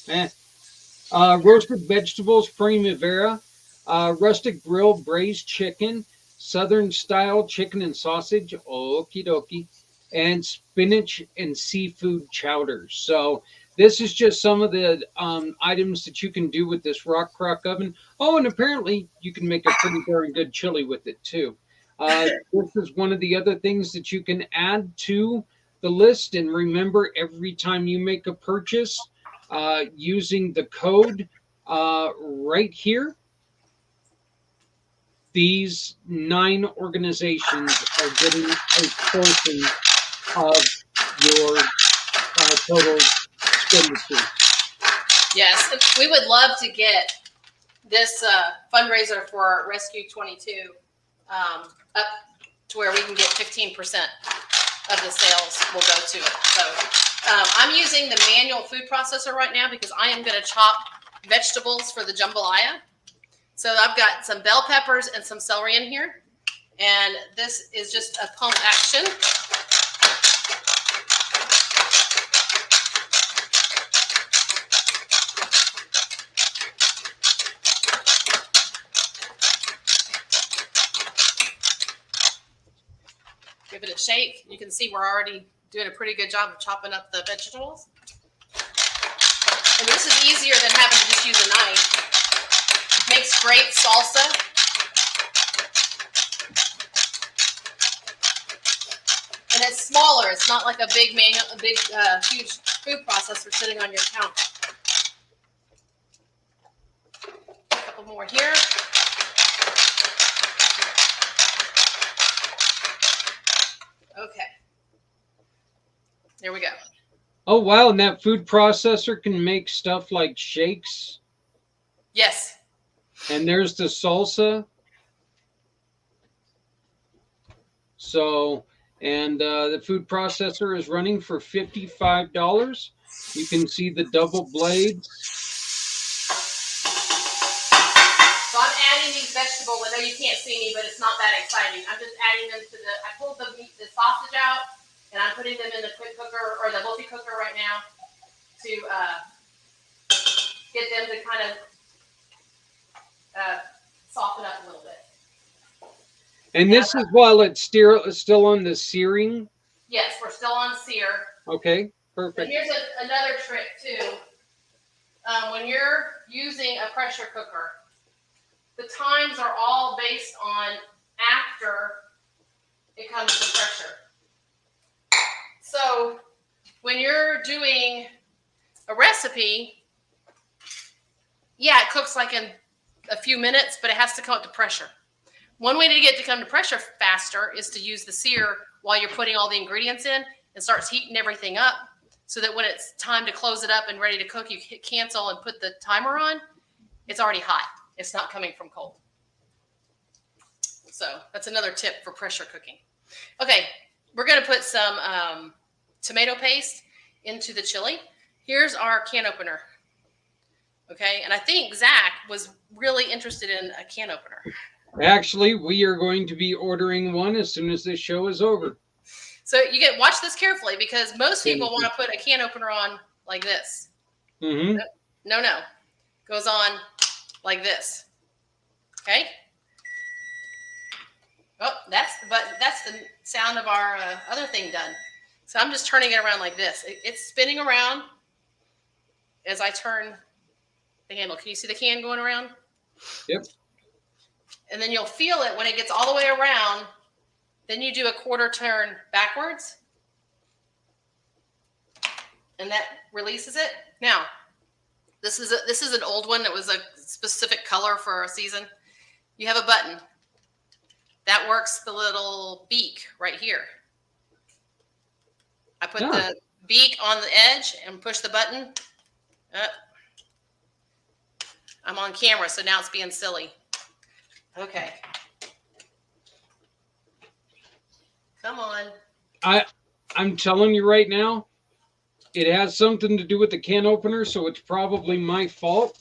B: Eh. Roasted vegetables primavera, rustic grill braised chicken, southern style chicken and sausage, okie dokie, and spinach and seafood chowders. So this is just some of the items that you can do with this rock crock oven. Oh, and apparently you can make a pretty darn good chili with it too. This is one of the other things that you can add to the list. And remember, every time you make a purchase, using the code right here, these 9 organizations are getting a portion of your total expenditure.
C: Yes, we would love to get this fundraiser for Rescue 22 up to where we can get 15% of the sales will go to it. So I'm using the manual food processor right now because I am going to chop vegetables for the jambalaya. So I've got some bell peppers and some celery in here. And this is just a pump action. Give it a shake. You can see we're already doing a pretty good job of chopping up the vegetables. And this is easier than having to just use a knife. Makes great salsa. And it's smaller. It's not like a big huge food processor sitting on your counter. A couple more here. Okay. There we go.
B: Oh, wow. And that food processor can make stuff like shakes.
C: Yes.
B: And there's the salsa. So, and the food processor is running for $55. You can see the double blades.
C: So I'm adding these vegetables. I know you can't see me, but it's not that exciting. I'm just adding them to I pulled the sausage out, and I'm putting them in the quick cooker or the multi-cooker right now to get them to kind of soften up a little bit.
B: And this is while it's still on the searing?
C: Yes, we're still on sear.
B: Okay, perfect.
C: And here's another trick too. When you're using a pressure cooker, the times are all based on after it comes to pressure. So when you're doing a recipe, yeah, it cooks like in a few minutes, but it has to come up to pressure. One way to get to come to pressure faster is to use the sear while you're putting all the ingredients in and starts heating everything up so that when it's time to close it up and ready to cook, you hit cancel and put the timer on. It's already hot. It's not coming from cold. So that's another tip for pressure cooking. Okay, we're going to put some tomato paste into the chili. Here's our can opener. Okay, and I think Zach was really interested in a can opener.
B: Actually, we are going to be ordering one as soon as this show is over.
C: So watch this carefully because most people want to put a can opener on like this.
B: Mm-hmm.
C: No. Goes on like this. Okay. Oh, that's the sound of our other thing done. So I'm just turning it around like this. It's spinning around as I turn the handle. Can you see the can going around?
B: Yep.
C: And then you'll feel it when it gets all the way around. Then you do a quarter turn backwards. And that releases it. Now, this is an old one that was a specific color for a season. You have a button. That works the little beak right here. I put the beak on the edge and push the button. I'm on camera, so now it's being silly. Okay. Come on.
B: I'm telling you right now, it has something to do with the can opener, so it's probably my fault.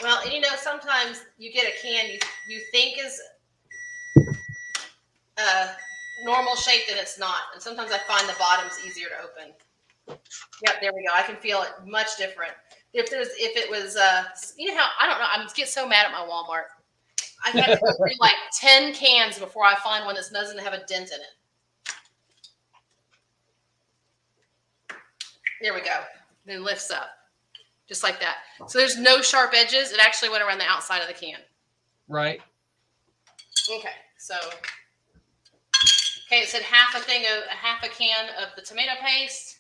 C: Well, sometimes you get a can you think is normal shape and it's not. And sometimes I find the bottom's easier to open. Yep, there we go. I can feel it much different. If it was, how, I don't know. I get so mad at my Walmart. I have to go through like 10 cans before I find one that doesn't have a dent in it. There we go. Then lifts up. Just like that. So there's no sharp edges. It actually went around the outside of the can.
B: Right.
C: Okay. So, it said half a can of the tomato paste.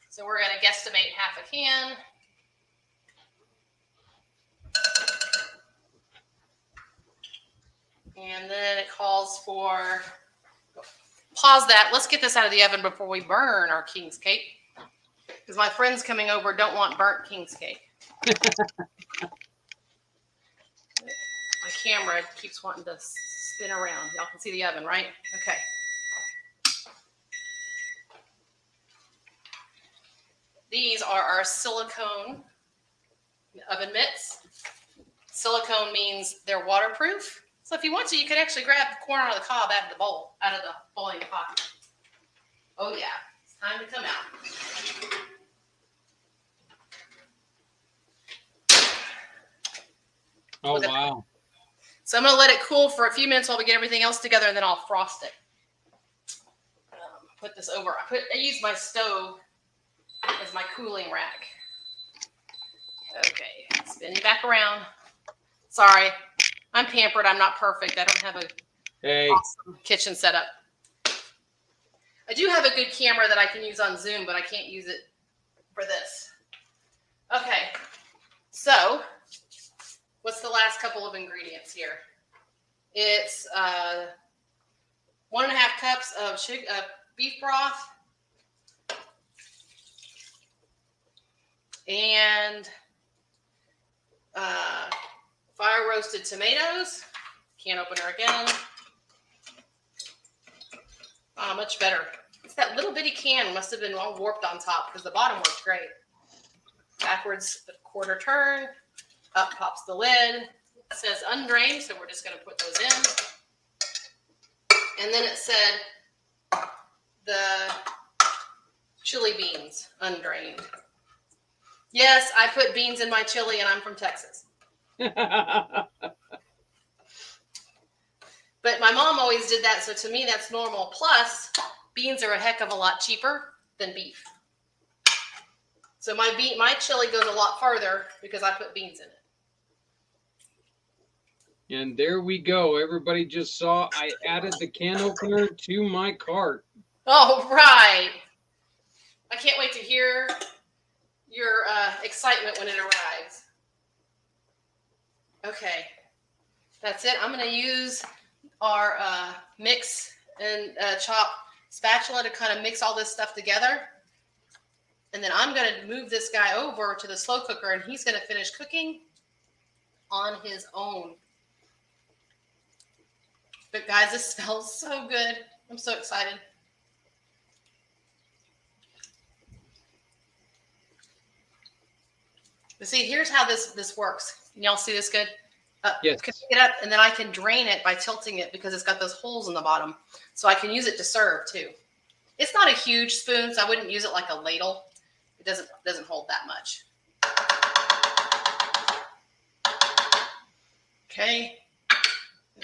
C: So we're going to guesstimate half a can. And then it calls for, pause that. Let's get this out of the oven before we burn our king's cake. Because my friends coming over don't want burnt king's cake. My camera keeps wanting to spin around. Y'all can see the oven, right? Okay. These are our silicone oven mitts. Silicone means they're waterproof. So if you want to, you could actually grab the corn out of the cob out of the boiling pot. Oh yeah, it's time to come out.
B: Oh, wow.
C: So I'm going to let it cool for a few minutes while we get everything else together, and then I'll frost it. Put this over. I use my stove as my cooling rack. Okay, spinning back around. Sorry, I'm pampered. I'm not perfect. I don't have a awesome kitchen setup. I do have a good camera that I can use on Zoom, but I can't use it for this. Okay, so what's the last couple of ingredients here? It's 1.5 cups of beef broth and fire roasted tomatoes. Can opener again. Oh, much better. It's that little bitty can must have been all warped on top because the bottom worked great. Backwards, a quarter turn. Up pops the lid. It says undrained, so we're just going to put those in. And then it said the chili beans, undrained. Yes, I put beans in my chili, and I'm from Texas. But my mom always did that, so to me that's normal. Plus, beans are a heck of a lot cheaper than beef. So my chili goes a lot farther because I put beans in it.
B: And there we go. Everybody just saw I added the can opener to my cart.
C: Oh, right. I can't wait to hear your excitement when it arrives. Okay. That's it. I'm going to use our mix and chop spatula to kind of mix all this stuff together. And then I'm going to move this guy over to the slow cooker, and he's going to finish cooking on his own. But guys, this smells so good. I'm so excited. But see, here's how this works. Can y'all see this good?
B: Yes.
C: Pick it up, and then I can drain it by tilting it because it's got those holes in the bottom. So I can use it to serve too. It's not a huge spoon, so I wouldn't use it like a ladle. It doesn't hold that much. Okay.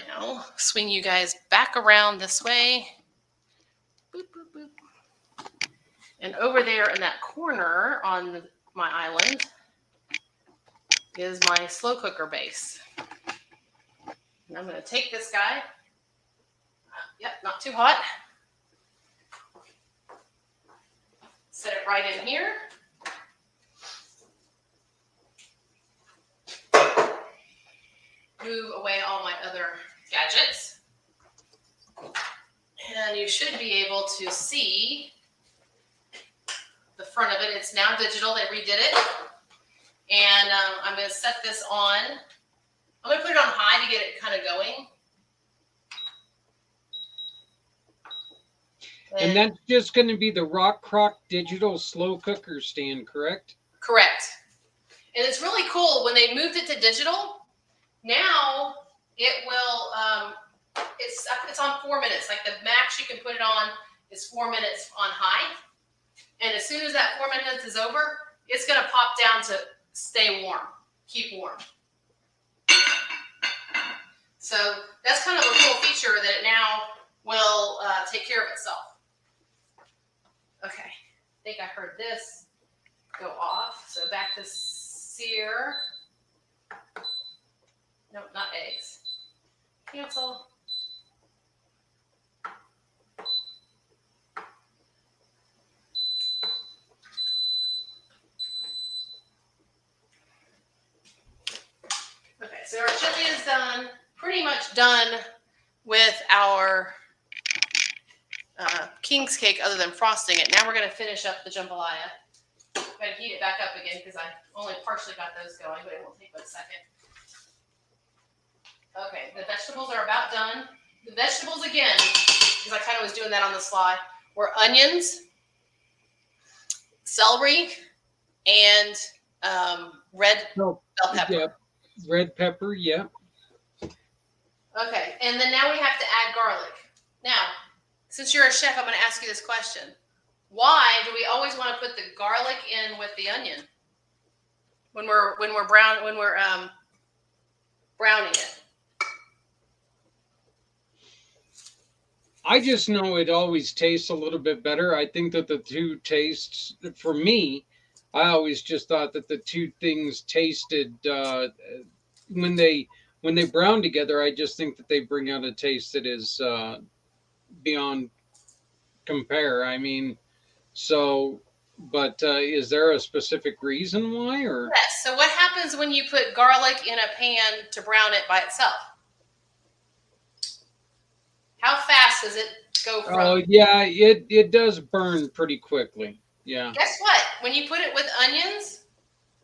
C: Now swing you guys back around this way. Boop, boop, boop. And over there in that corner on my island is my slow cooker base. And I'm going to take this guy. Yep, not too hot. Set it right in here. Move away all my other gadgets. And you should be able to see the front of it. It's now digital. They redid it. And I'm going to set this on. I'm going to put it on high to get it kind of going.
B: And that's just going to be the Rock Crock digital slow cooker stand, correct?
C: Correct. And it's really cool when they moved it to digital. Now it will. It's on 4 minutes. Like the max you can put it on is 4 minutes on high. And as soon as that 4 minutes is over, it's going to pop down to stay warm, keep warm. So that's kind of a cool feature that it now will take care of itself. Okay, I think I heard this go off. So back to sear. Nope, not eggs. Cancel. Okay, so our chili is done, pretty much done with our king's cake other than frosting it. Now we're going to finish up the jambalaya. I'm going to heat it back up again because I only partially got those going, but it won't take but a second. Okay, the vegetables are about done. The vegetables again, because I kind of was doing that on the slide, were onions, celery, and red bell pepper.
B: Yep. Red pepper, yeah.
C: Okay, and then now we have to add garlic. Now, since you're a chef, I'm going to ask you this question. Why do we always want to put the garlic in with the onion when we're browning it?
B: I just know it always tastes a little bit better. I think that the two tastes, for me, I always just thought that the two things tasted when they brown together. I just think that they bring out a taste that is beyond compare. I mean, so, but is there a specific reason why? Or
C: yes. So what happens when you put garlic in a pan to brown it by itself? How fast does it go from?
B: Oh yeah, it does burn pretty quickly. Yeah.
C: Guess what? When you put it with onions,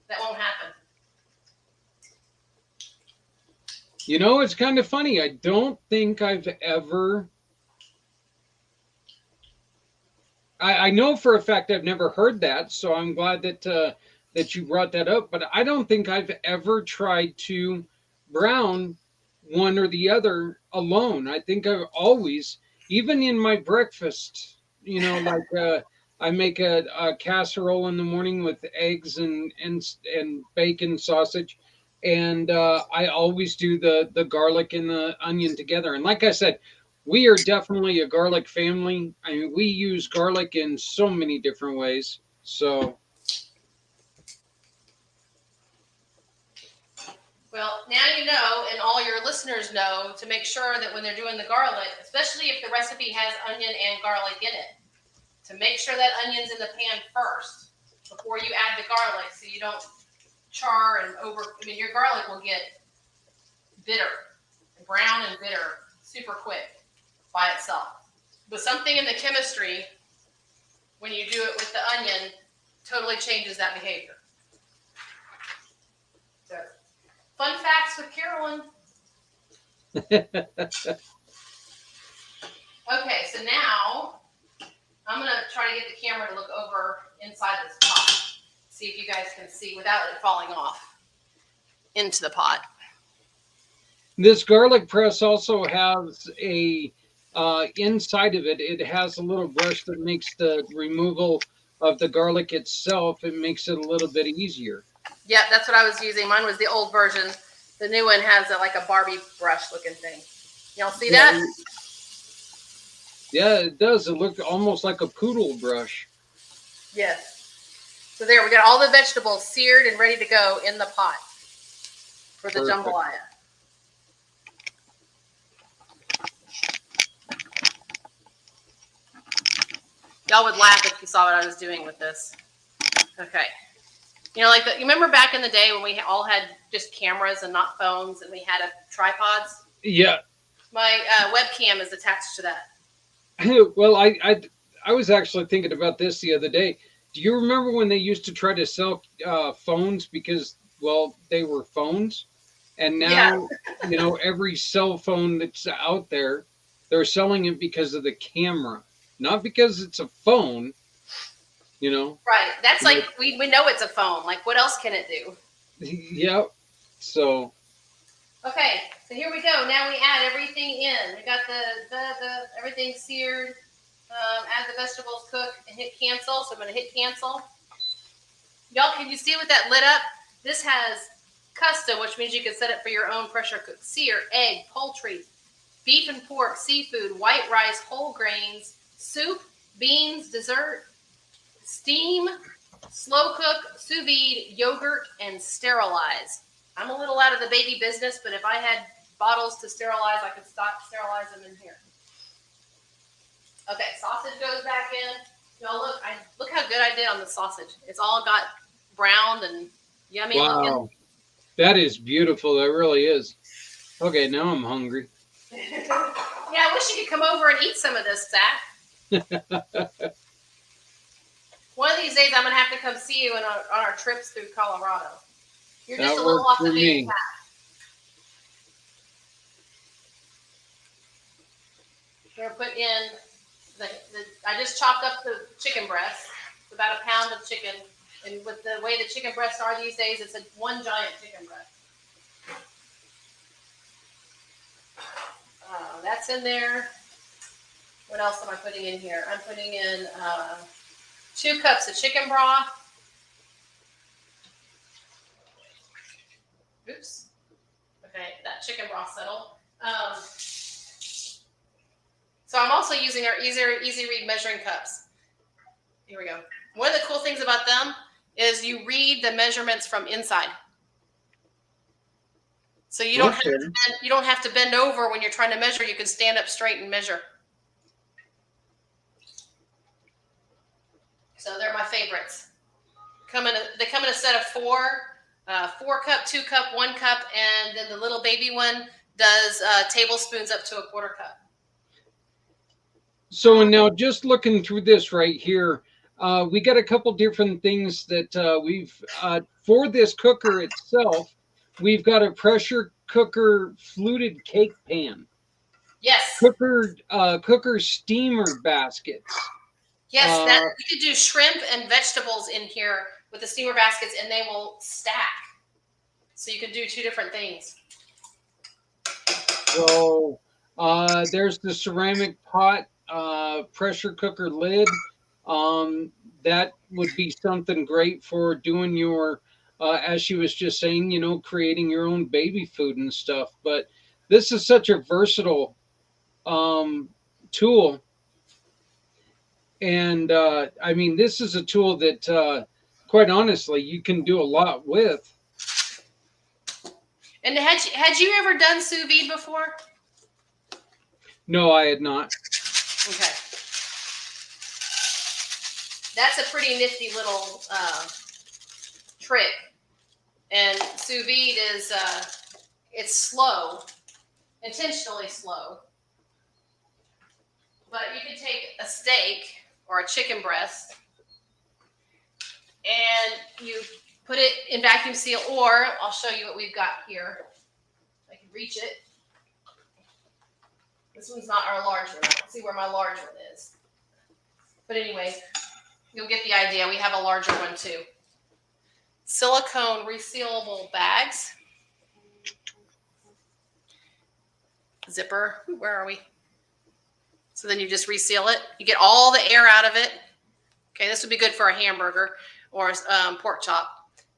C: that won't happen.
B: You know, it's kind of funny. I don't think I've ever. I know for a fact I've never heard that, so I'm glad that you brought that up. But I don't think I've ever tried to brown one or the other alone. I think I've always, even in my breakfast, you know, like I make a casserole in the morning with eggs and bacon, sausage, and I always do the garlic and the onion together. And like I said, we are definitely a garlic family. I mean, we use garlic in so many different ways. So.
C: Well, now you know, and all your listeners know, to make sure that when they're doing the garlic, especially if the recipe has onion and garlic in it, to make sure that onion's in the pan first before you add the garlic, so you don't char and your garlic will get bitter, brown and bitter super quick by itself. But something in the chemistry, when you do it with the onion, totally changes that behavior. So, fun facts with Carolyn. Okay, so now I'm going to try to get the camera to look over inside this pot. See if you guys can see without it falling off into the pot.
B: This garlic press also has a inside of it. It has a little brush that makes the removal of the garlic itself. It makes it a little bit easier.
C: Yeah, that's what I was using. Mine was the old version. The new one has like a Barbie brush looking thing. Y'all see that?
B: Yeah, it does. It looks almost like a poodle brush.
C: Yes. So there, we got all the vegetables seared and ready to go in the pot for the jambalaya. Y'all would laugh if you saw what I was doing with this. Okay. You know, like you remember back in the day when we all had just cameras and not phones and we had tripods?
B: Yeah.
C: My webcam is attached to that.
B: Well, I was actually thinking about this the other day. Do you remember when they used to try to sell phones because, well, they were phones? And now, you know, every cell phone that's out there, they're selling it because of the camera. not because it's a phone, you know.
C: Right. That's like we know it's a phone. Like what else can it do?
B: Yep. So.
C: Okay, so here we go. Now we add everything in. We got the everything seared. Add the vegetables, cook, and hit cancel. So I'm going to hit cancel. Y'all, can you see with that lit up? This has custom, which means you can set it for your own pressure cook. Sear, egg, poultry, beef and pork, seafood, white rice, whole grains, soup, beans, dessert, steam, slow cook, sous vide, yogurt, and sterilize. I'm a little out of the baby business, but if I had bottles to sterilize, I could sterilize them in here. Okay, sausage goes back in. Y'all look how good I did on the sausage. It's all got browned and yummy looking.
B: That is beautiful. That really is. Okay, now I'm hungry.
C: Yeah, I wish you could come over and eat some of this, Zach. One of these days, I'm going to have to come see you on our trips through Colorado. You're just a little off the beaten path. We're going to put in I just chopped up the chicken breast. It's about a pound of chicken. And with the way the chicken breasts are these days, it's one giant chicken breast. That's in there. What else am I putting in here? I'm putting in 2 cups of chicken broth. Oops. Okay, that chicken broth settled. So I'm also using our Easy Read measuring cups. Here we go. One of the cool things about them is you read the measurements from inside. So you don't have to bend over when you're trying to measure. You can stand up straight and measure. So they're my favorites. They come in a set of 4. 4 cup, 2 cup, 1 cup, and then the little baby one does tablespoons up to a 1/4 cup.
B: So now just looking through this right here, we got a couple different things that we've, for this cooker itself, we've got a pressure cooker fluted cake pan.
C: Yes.
B: Cooker steamer baskets.
C: Yes, you could do shrimp and vegetables in here with the steamer baskets and they will stack. So you can do 2 different things.
B: So there's the ceramic pot pressure cooker lid. That would be something great for doing your, as she was just saying, creating your own baby food and stuff. But this is such a versatile tool. And I mean, this is a tool that, quite honestly, you can do a lot with.
C: And had you ever done sous vide before?
B: No, I had not.
C: Okay. That's a pretty nifty little trick. And sous vide is it's slow, intentionally slow. But you can take a steak or a chicken breast and you put it in vacuum seal, or I'll show you what we've got here. If I can reach it. This one's not our large one. Let's see where my large one is. But anyway, you'll get the idea. We have a larger one too. Silicone resealable bags. Zipper. Where are we? So then you just reseal it. You get all the air out of it. Okay, this would be good for a hamburger or pork chop.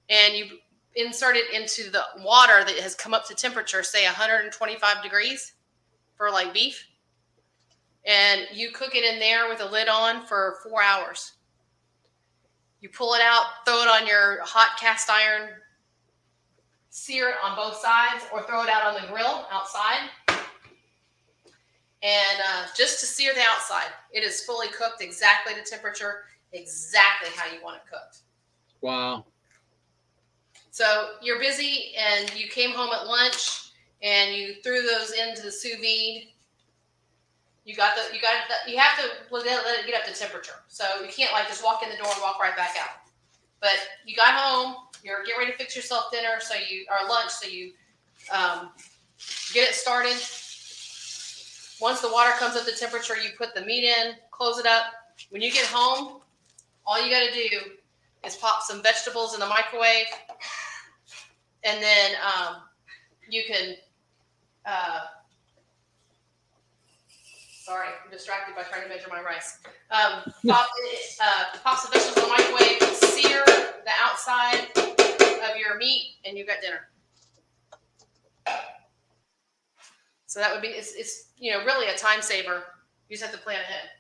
C: And you insert it into the water that has come up to temperature, say 125 degrees for like beef. And you cook it in there with a lid on for 4 hours. You pull it out, throw it on your hot cast iron, sear it on both sides, or throw it out on the grill outside. And just to sear the outside, it is fully cooked exactly to temperature, exactly how you want it cooked.
B: Wow.
C: So you're busy and you came home at lunch and you threw those into the sous vide. You have to let it get up to temperature. So you can't like just walk in the door and walk right back out. But you got home, you're getting ready to fix yourself dinner, or lunch, so you get it started. Once the water comes up to temperature, you put the meat in, close it up. When you get home, all you got to do is pop some vegetables in the microwave, and then you can. Sorry, I'm distracted by trying to measure my rice. Pop some vegetables in the microwave, sear the outside of your meat, and you've got dinner. So that would be, it's really a time saver. You just have to plan ahead.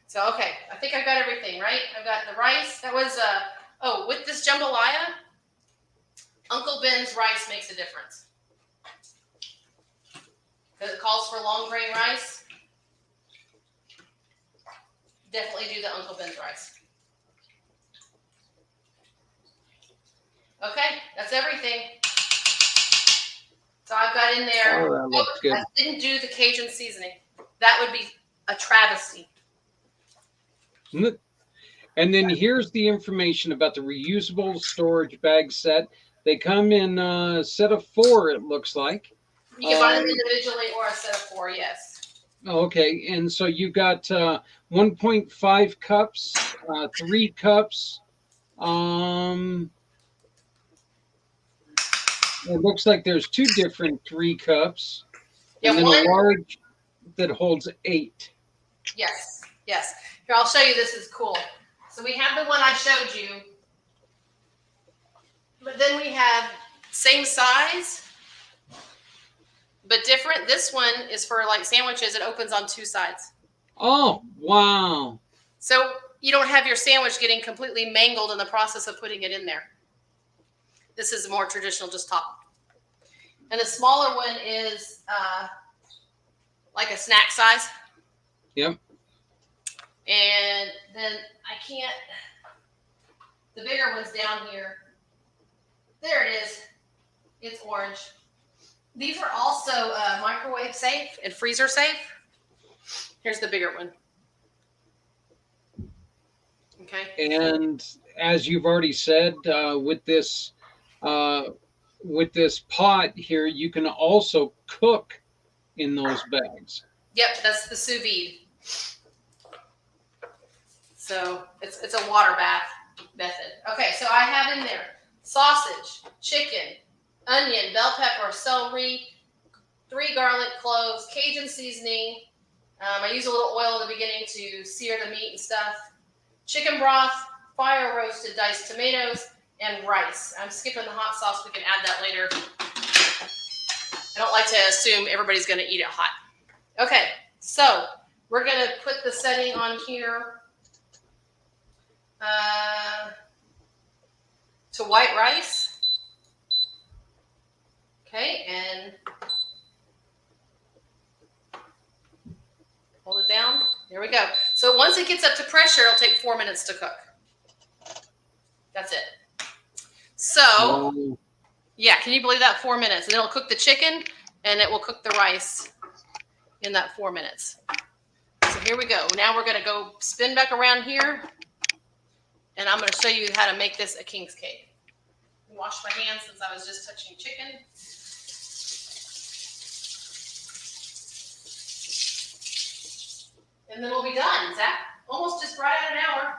C: So, okay, I think I've got everything, right? I've got the rice. That was, with this jambalaya, Uncle Ben's rice makes a difference. Because it calls for long grain rice. Definitely do the Uncle Ben's rice. Okay, that's everything. So I've got in there.
B: Oh, that looks good.
C: I didn't do the Cajun seasoning. That would be a travesty.
B: And then here's the information about the reusable storage bag set. They come in a set of 4, it looks like.
C: You can buy them individually or a set of 4, yes.
B: Okay, and so you got 1.5 cups, 3 cups. It looks like there's 2 different 3 cups.
C: Yeah,
B: and then a large that holds 8.
C: Yes. Here, I'll show you. This is cool. So we have the one I showed you. But then we have same size, but different. This one is for like sandwiches. It opens on 2 sides.
B: Oh, wow.
C: So you don't have your sandwich getting completely mangled in the process of putting it in there. This is more traditional, just top. And the smaller one is like a snack size.
B: Yep.
C: And then the bigger one's down here. There it is. It's orange. These are also microwave safe and freezer safe. Here's the bigger one. Okay.
B: And as you've already said, with this pot here, you can also cook in those bags.
C: Yep, that's the sous vide. So it's a water bath method. Okay, so I have in there sausage, chicken, onion, bell pepper, celery, 3 garlic cloves, Cajun seasoning. I use a little oil in the beginning to sear the meat and stuff. Chicken broth, fire roasted diced tomatoes, and rice. I'm skipping the hot sauce. We can add that later. I don't like to assume everybody's going to eat it hot. Okay, so we're going to put the setting on here to white rice. Okay, and hold it down. There we go. So once it gets up to pressure, it'll take 4 minutes to cook. That's it. So, yeah, can you believe that? 4 minutes. And it'll cook the chicken, and it will cook the rice in that 4 minutes. So here we go. Now we're going to go spin back around here, and I'm going to show you how to make this a king's cake. Wash my hands since I was just touching chicken. And then we'll be done, Zach. Almost just right at an hour.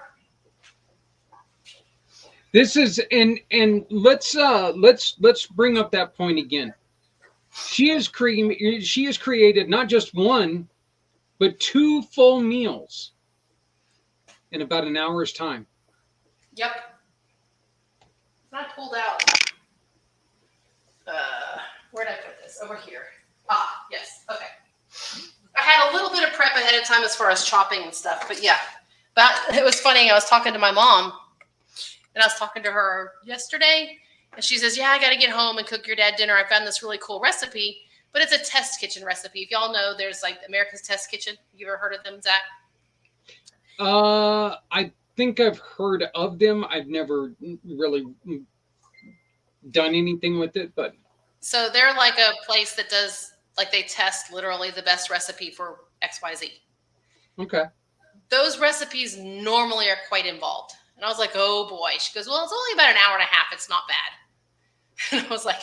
B: This is and let's bring up that point again. She has created not just 1, but 2 full meals in about an hour's time.
C: Yep. I pulled out. Where did I put this? Over here. Ah, yes. Okay. I had a little bit of prep ahead of time as far as chopping and stuff, but yeah. But it was funny. I was talking to my mom, and I was talking to her yesterday, and she says, "Yeah, I got to get home and cook your dad dinner. I found this really cool recipe, but it's a test kitchen recipe. If y'all know, there's like America's Test Kitchen. You ever heard of them, Zach?
B: I think I've heard of them. I've never really done anything with it, but
C: so they're like a place that does like they test literally the best recipe for XYZ.
B: Okay.
C: Those recipes normally are quite involved. And I was like, oh boy. She goes, well, it's only about an hour and a half. It's not bad. And I was like,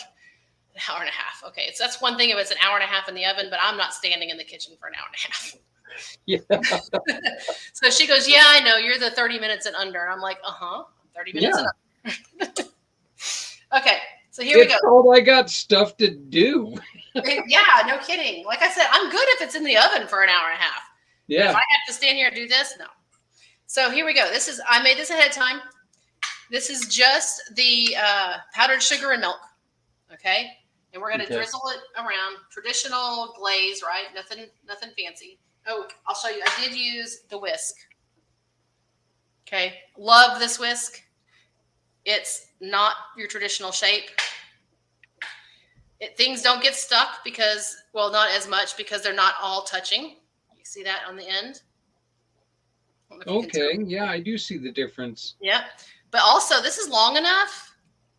C: An hour and a half. Okay, so that's one thing if it's an hour and a half in the oven, but I'm not standing in the kitchen for an hour and a half.
B: Yeah.
C: So she goes, yeah, I know. You're the 30 minutes and under. And I'm like, 30 minutes and under. Okay, so here we go.
B: Oh, I got stuff to do.
C: Yeah, no kidding. Like I said, I'm good if it's in the oven for an hour and a half.
B: Yeah.
C: But if I have to stand here and do this, no. So here we go. I made this ahead of time. This is just the powdered sugar and milk. Okay. And we're going to drizzle it around. Traditional glaze, right? Nothing fancy. Oh, I'll show you. I did use the whisk. Okay. Love this whisk. It's not your traditional shape. Things don't get stuck because, well, not as much because they're not all touching. You see that on the end?
B: Okay. Yeah, I do see the difference.
C: Yeah. But also, this is long enough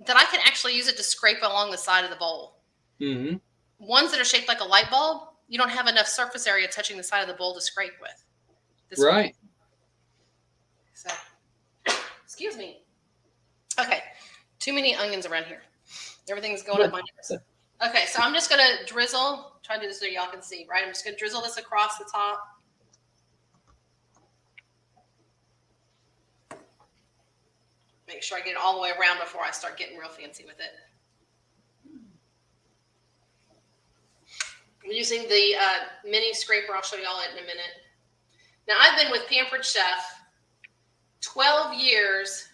C: that I can actually use it to scrape along the side of the bowl. Mm-hmm. Ones that are shaped like a light bulb, you don't have enough surface area touching the side of the bowl to scrape with.
B: Right.
C: So, excuse me. Okay. Too many onions around here. Everything's going up my nose. Okay, so I'm just going to drizzle. Try to do this so y'all can see, right? I'm just going to drizzle this across the top. Make sure I get it all the way around before I start getting real fancy with it. I'm using the mini scraper. I'll show y'all it in a minute. Now, I've been with Pampered Chef 12 years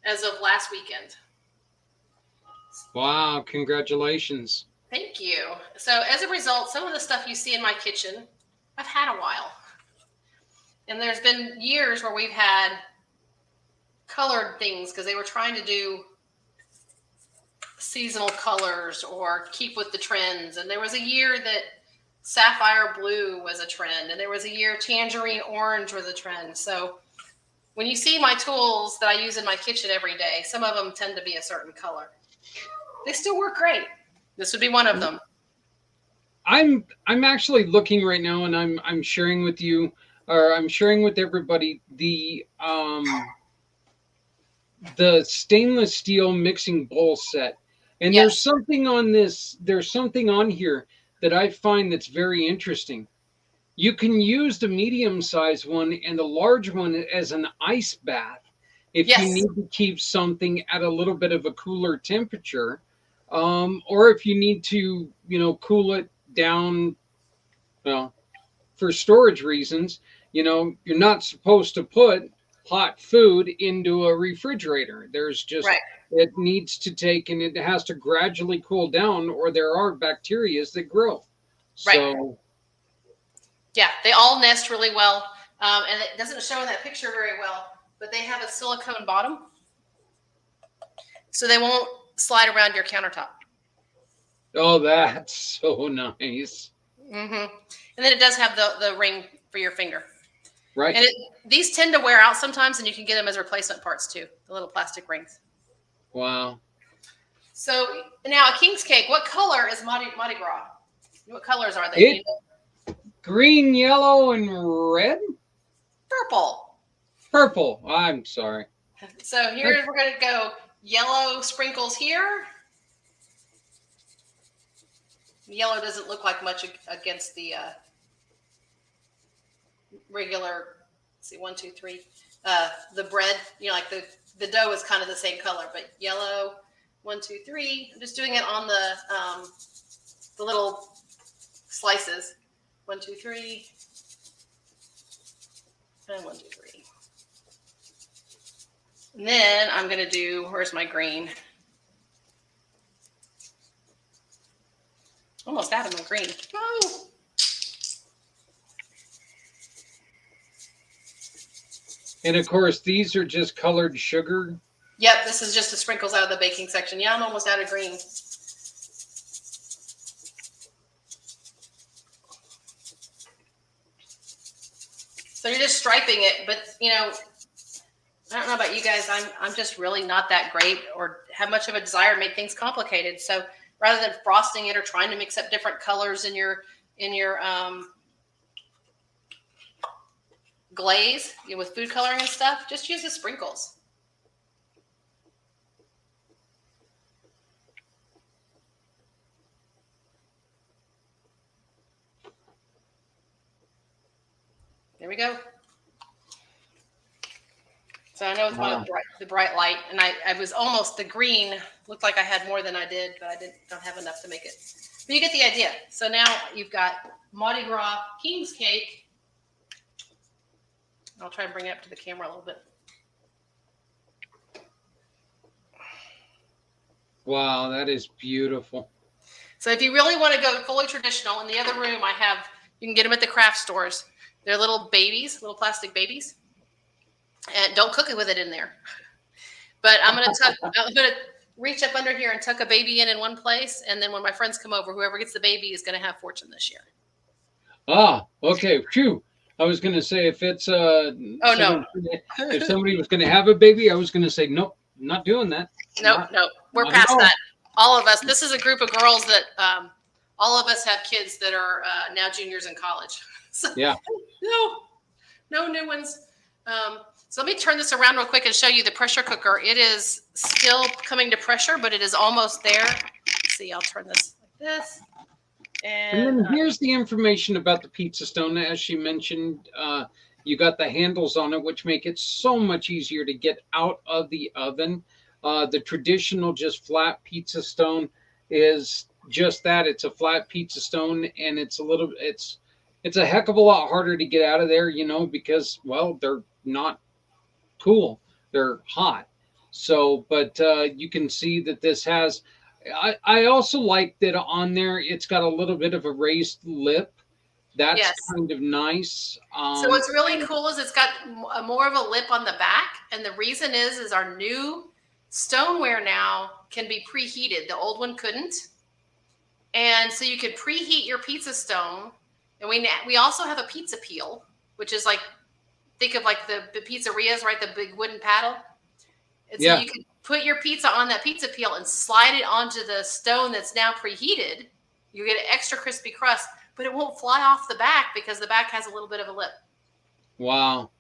C: as of last weekend.
B: Wow, congratulations.
C: Thank you. So as a result, some of the stuff you see in my kitchen, I've had a while. And there's been years where we've had colored things because they were trying to do seasonal colors or keep with the trends. And there was a year that sapphire blue was a trend. And there was a year tangerine orange was a trend. So when you see my tools that I use in my kitchen every day, some of them tend to be a certain color. They still work great. This would be one of them.
B: I'm actually looking right now, and I'm sharing with you, or I'm sharing with everybody the stainless steel mixing bowl set. And
C: Yes.
B: There's something on this. There's something on here that I find that's very interesting. You can use the medium-sized one and the large one as an ice bath if
C: Yes.
B: you need to keep something at a little bit of a cooler temperature, or if you need to, cool it down. Well, for storage reasons, you're not supposed to put hot food into a refrigerator. There's just
C: Right.
B: It needs to take, and it has to gradually cool down, or there are bacteria that grow.
C: Right.
B: So,
C: yeah, they all nest really well. And it doesn't show in that picture very well, but they have a silicone bottom. So they won't slide around your countertop.
B: oh, that's so nice.
C: Mm-hmm. And then it does have the ring for your finger.
B: Right.
C: And these tend to wear out sometimes, and you can get them as replacement parts too, the little plastic rings.
B: Wow.
C: So now a king's cake, what color is Mardi Gras? What colors are they?
B: Green, yellow, and red?
C: Purple.
B: Purple. I'm sorry.
C: So here we're going to go yellow sprinkles here. Yellow doesn't look like much against the regular, let's see, 1, 2, 3. The bread, like the dough is kind of the same color, but yellow, 1, 2, 3. I'm just doing it on the little slices. 1, 2, 3. And 1, 2, 3. And then I'm going to do, where's my green? Almost out of my green. Oh.
B: And of course, these are just colored sugar.
C: Yep, this is just the sprinkles out of the baking section. Yeah, I'm almost out of green. So you're just striping it, but I don't know about you guys. I'm just really not that great or have much of a desire to make things complicated. So rather than frosting it or trying to mix up different colors in your glaze with food coloring and stuff, just use the sprinkles. There we go. So I know it's the bright light, and I was almost, the green looked like I had more than I did, but I don't have enough to make it. But you get the idea. So now you've got Mardi Gras King's Cake. I'll try and bring it up to the camera a little bit.
B: Wow, that is beautiful.
C: So if you really want to go fully traditional, in the other room you can get them at the craft stores. They're little babies, little plastic babies. And don't cook it with it in there. But I'm gonna reach up under here and tuck a baby in one place, and then when my friends come over, whoever gets the baby is gonna have fortune this year.
B: Ah, okay. Phew. I was gonna say if it's if somebody was gonna have a baby, I was gonna say nope, not doing that.
C: Nope. We're past that. All of us. This is a group of girls that all of us have kids that are now juniors in college. So,
B: yeah.
C: No new ones. So let me turn this around real quick and show you the pressure cooker. It is still coming to pressure, but it is almost there. Let's see, I'll turn this like this.
B: And then here's the information about the pizza stone. As she mentioned, you got the handles on it, which make it so much easier to get out of the oven. The traditional just flat pizza stone is just that. It's a flat pizza stone, and it's a heck of a lot harder to get out of there, because, well, they're not cool, they're hot. So but you can see that this has, I also like that on there it's got a little bit of a raised lip. That's kind of nice.
C: So what's really cool is it's got more of a lip on the back, and the reason is our new stoneware now can be preheated. The old one couldn't, and so you could preheat your pizza stone. And we also have a pizza peel, which is like, think of like the pizzerias, right? The big wooden paddle. And so you can put your pizza on that pizza peel and slide it onto the stone that's now preheated. You get an extra crispy crust, but it won't fly off the back because the back has a little bit of a lip.
B: Wow.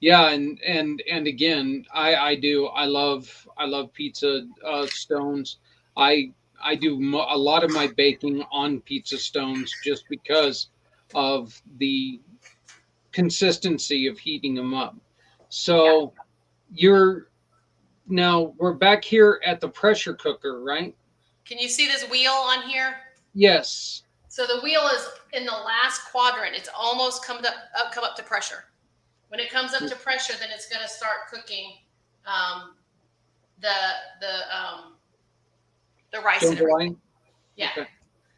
B: Yeah, and again, I love pizza stones. I do a lot of my baking on pizza stones just because of the consistency of heating them up. So we're back here at the pressure cooker, right?
C: Can you see this wheel on here?
B: Yes.
C: So the wheel is in the last quadrant. It's almost come up to pressure. When it comes up to pressure, then it's going to start cooking the rice. Yeah. Okay.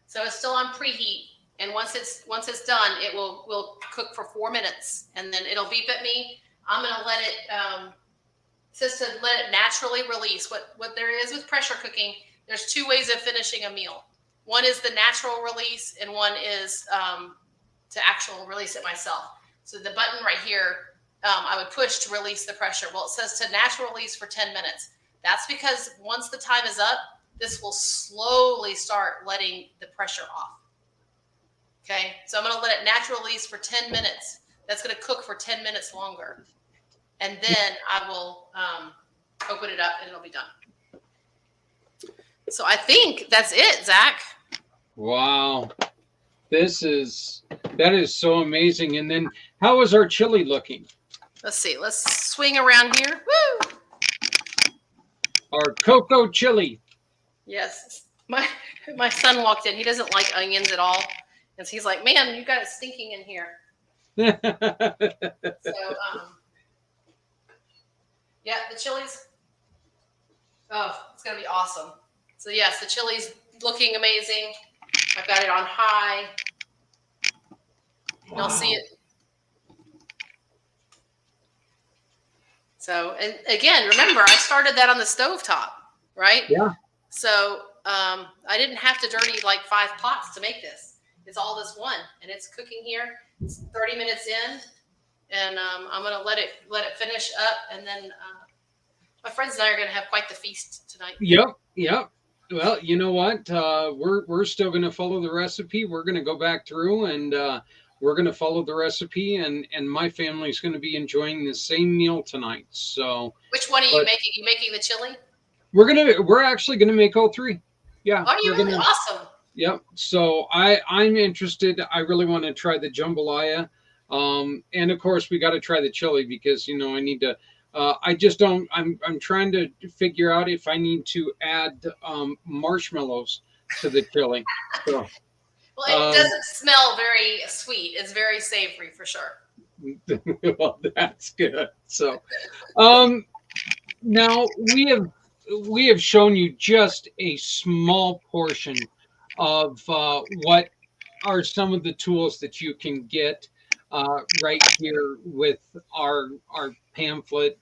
C: So it's still on preheat, and once it's done, it will cook for 4 minutes, and then it'll beep at me. I'm going to let it. It says to let it naturally release. What there is with pressure cooking, there's 2 ways of finishing a meal. One is the natural release, and one is to actual release it myself. So the button right here, I would push to release the pressure. Well, it says to natural release for 10 minutes. That's because once the time is up, this will slowly start letting the pressure off. Okay, so I'm going to let it natural release for 10 minutes. That's going to cook for 10 minutes longer. And then I will open it up and it'll be done. So I think that's it, Zach.
B: Wow. That is so amazing. And then how is our chili looking?
C: Let's see. Let's swing around here. Woo!
B: Our cocoa chili.
C: Yes. My son walked in. He doesn't like onions at all. And so he's like, man, you got it stinking in here. So, yeah, the chili's, it's going to be awesome. So, yes, the chili's looking amazing. I've got it on high. Wow. You'll see it. So, and again, remember, I started that on the stovetop, right?
B: Yeah.
C: So, I didn't have to dirty like 5 pots to make this. It's all this one, and it's cooking here. It's 30 minutes in, and I'm going to let it finish up, and then my friends and I are going to have quite the feast tonight.
B: Yep. Well, you know what? We're still going to follow the recipe. We're going to go back through, and we're going to follow the recipe, and my family's going to be enjoying the same meal tonight. So,
C: which one are you making? You making the chili?
B: We're actually going to make all 3. Yeah.
C: Oh, you're really awesome.
B: Yep. So I'm interested. I really want to try the jambalaya. And of course, we got to try the chili because I need to. I just don't. I'm trying to figure out if I need to add marshmallows to the chili. So,
C: Well, it doesn't smell very sweet. It's very savory for sure.
B: well, that's good. So, now we have shown you just a small portion of what are some of the tools that you can get right here with our pamphlet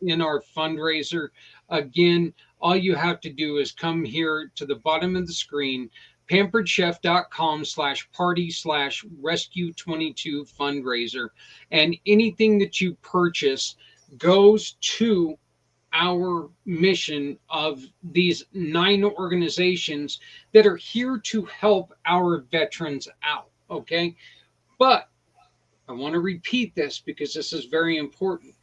B: in our fundraiser. Again, all you have to do is come here to the bottom of the screen, pamperedchef.com/party/rescue22 fundraiser, and anything that you purchase goes to our mission of these 9 organizations that are here to help our veterans out. Okay. But I want to repeat this because this is very important.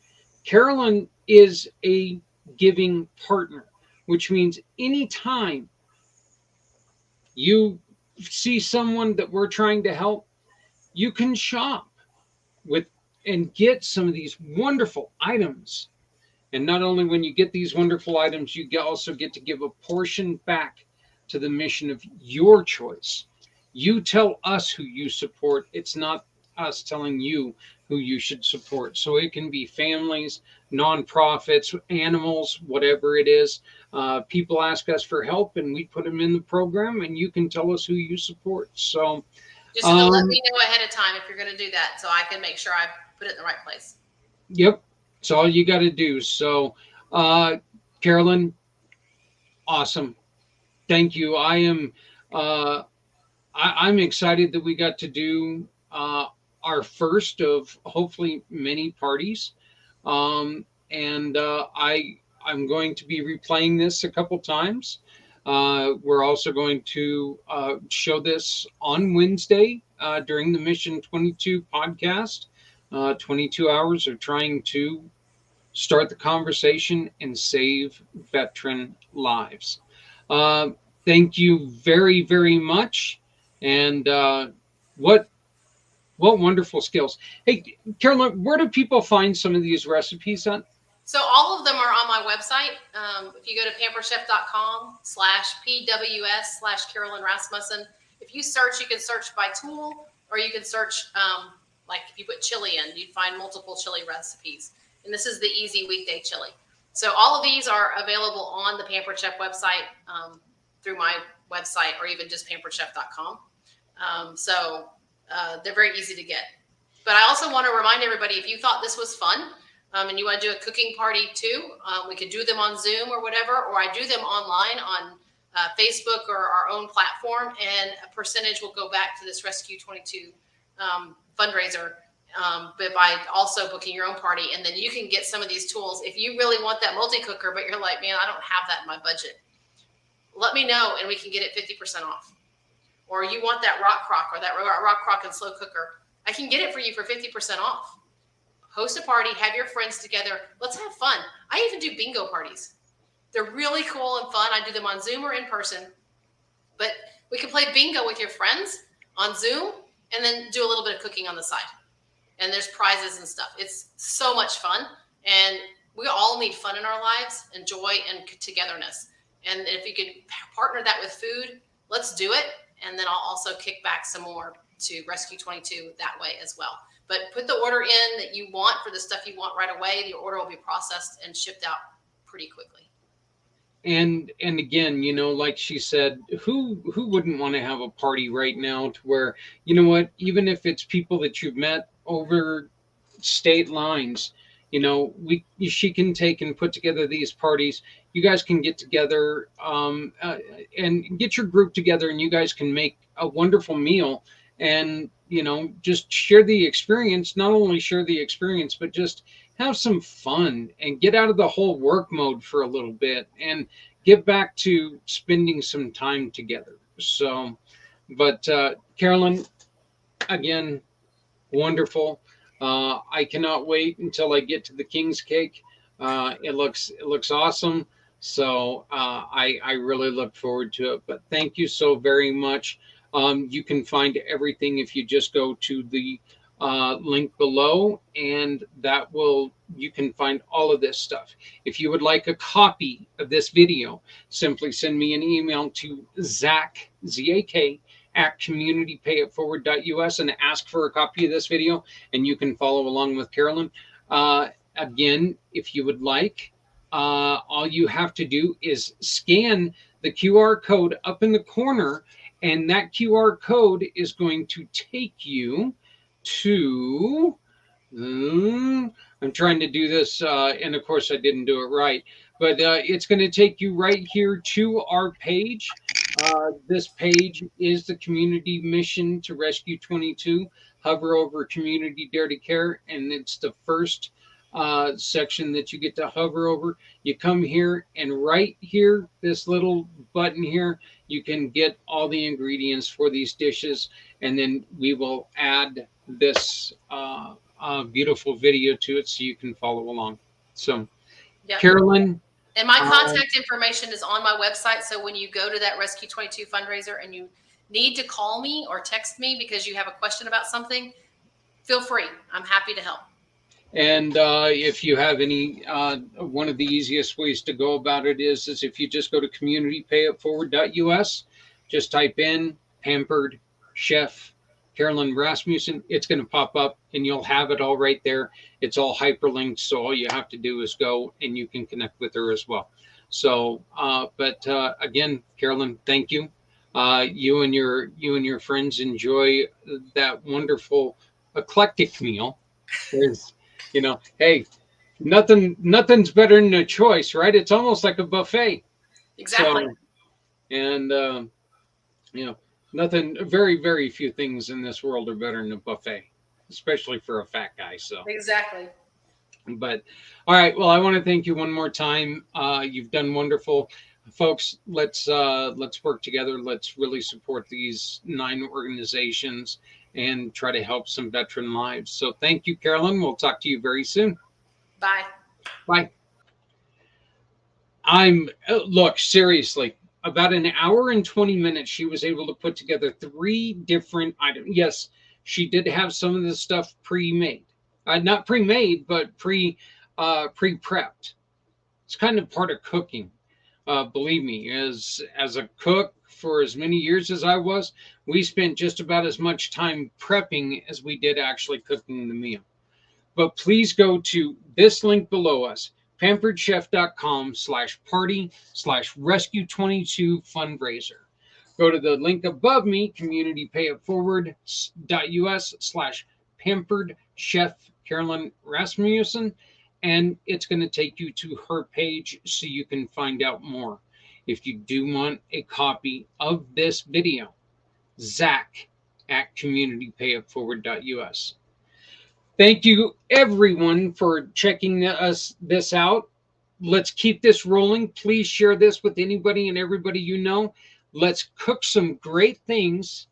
B: Carolyn is a giving partner, which means anytime you see someone that we're trying to help, you can shop with and get some of these wonderful items. And not only when you get these wonderful items, you also get to give a portion back to the mission of your choice. You tell us who you support. It's not us telling you who you should support. So it can be families, nonprofits, animals, whatever it is. People ask us for help and we put them in the program, and you can tell us who you support. So
C: just let me know ahead of time if you're going to do that so I can make sure I put it in the right place.
B: Yep. It's all you got to do. So, Carolyn, awesome. Thank you. I'm excited that we got to do our first of hopefully many parties. And I'm going to be replaying this a couple times. We're also going to show this on Wednesday during the Mission 22 podcast. 22 hours of trying to start the conversation and save veteran lives. Thank you very, very much. And what wonderful skills. Hey, Carolyn, where do people find some of these recipes at?
C: So all of them are on my website. If you go to pamperedchef.com/PWS/Carolyn Rasmussen, if you search, you can search by tool, or you can search, like if you put chili in, you'd find multiple chili recipes. And this is the easy weekday chili. So all of these are available on the Pampered Chef website through my website, or even just pamperedchef.com. So they're very easy to get. But I also want to remind everybody, if you thought this was fun and you want to do a cooking party too, we could do them on Zoom or whatever, or I do them online on Facebook or our own platform, and a percentage will go back to this Rescue 22 fundraiser, but by also booking your own party. And then you can get some of these tools. If you really want that multi-cooker, but you're like, man, I don't have that in my budget, let me know and we can get it 50% off. Or you want that rock crock or that rock crock and slow cooker, I can get it for you for 50% off. Host a party, have your friends together. Let's have fun. I even do bingo parties. They're really cool and fun. I do them on Zoom or in person, but we can play bingo with your friends on Zoom and then do a little bit of cooking on the side. And there's prizes and stuff. It's so much fun. And we all need fun in our lives and joy and togetherness. And if you could partner that with food, let's do it. And then I'll also kick back some more to Rescue 22 that way as well. But put the order in that you want for the stuff you want right away. The order will be processed and shipped out pretty quickly.
B: And again, like she said, who wouldn't want to have a party right now to where, even if it's people that you've met over state lines, she can take and put together these parties. You guys can get together and get your group together, and you guys can make a wonderful meal and, just share the experience. Not only share the experience, but just have some fun and get out of the whole work mode for a little bit and get back to spending some time together. So, but Carolyn, again, wonderful. I cannot wait until I get to the King's Cake. It looks awesome. So I really look forward to it. But thank you so very much. You can find everything if you just go to the link below, and you can find all of this stuff. If you would like a copy of this video, simply send me an email to Zach, Z-A-K, at communitypayitforward.us and ask for a copy of this video, and you can follow along with Carolyn. Again, if you would like, all you have to do is scan the QR code up in the corner, and that QR code is going to take you to, I'm trying to do this, and of course I didn't do it right, but it's going to take you right here to our page. This page is the community mission to Rescue 22. Hover over Community Dare to Care, and it's the first section that you get to hover over. You come here, and right here, this little button here, you can get all the ingredients for these dishes, and then we will add this beautiful video to it so you can follow along. So, yep. Carolyn.
C: And my contact information is on my website. So when you go to that Rescue 22 fundraiser and you need to call me or text me because you have a question about something, feel free. I'm happy to help.
B: And if you have any, one of the easiest ways to go about it is if you just go to communitypayitforward.us, just type in Pampered Chef Carolyn Rasmussen, it's going to pop up and you'll have it all right there. It's all hyperlinked, so all you have to do is go and you can connect with her as well. So, again, Carolyn, thank you. You and your friends enjoy that wonderful eclectic meal. There's, hey, nothing's better than a choice, right? It's almost like a buffet.
C: Exactly.
B: So, and nothing, very, very few things in this world are better than a buffet, especially for a fat guy. So
C: exactly.
B: But all right, well, I want to thank you one more time. You've done wonderful, folks. Let's work together. Let's really support these 9 organizations and try to help some veteran lives. So thank you, Carolyn. We'll talk to you very soon.
C: Bye.
B: Bye. Look, seriously, about an hour and 20 minutes, she was able to put together 3 different items. Yes, she did have some of the stuff pre-made. Not pre-made, but pre-prepped. It's kind of part of cooking. Believe me, as a cook for as many years as I was, we spent just about as much time prepping as we did actually cooking the meal. But please go to this link below us, pamperedchef.com/party/rescue22 fundraiser. Go to the link above me, communitypayitforward.us/pampered chef Carolyn Rasmussen, and it's going to take you to her page so you can find out more. If you do want a copy of this video, Zach at communitypayitforward.us. Thank you, everyone, for checking this out. Let's keep this rolling. Please share this with anybody and everybody you know. Let's cook some great things.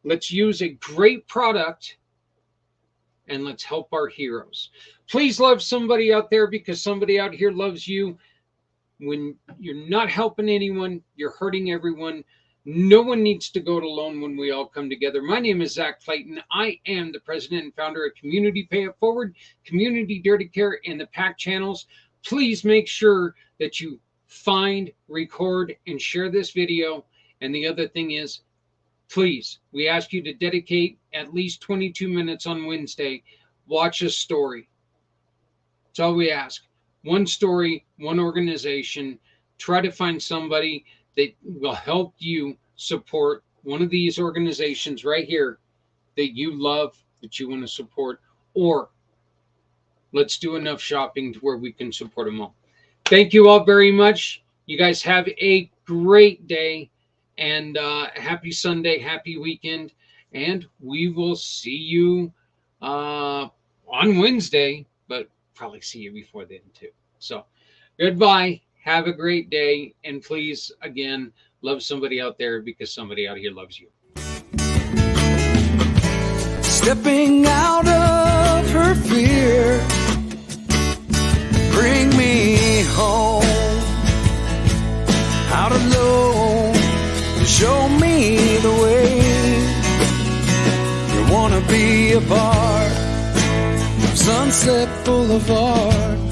B: Let's use a great product. And let's help our heroes. Please love somebody out there, because somebody out here loves you. When you're not helping anyone, you're hurting everyone. No one needs to go it alone when we all come together. My name is Zach Clayton. I am the president and founder of Community Pay It Forward, Community Dare to Care, and the PAC channels. Please make sure that you find, record, and share this video. And the other thing is, please, we ask you to dedicate at least 22 minutes on Wednesday. Watch a story. That's all we ask. One story, one organization. Try to find somebody that will help you support one of these organizations right here that you love, that you want to support, or let's do enough shopping to where we can support them all. Thank you all very much. You guys have a great day, and happy Sunday, happy weekend, and we will see you on Wednesday, but probably see you before then too. So goodbye. Have a great day. And please, again, love somebody out there, because somebody out here loves you.
A: Stepping out of her fear, bring me home. Out alone, show me the way. You're one wanna be a part of Sunset Boulevard.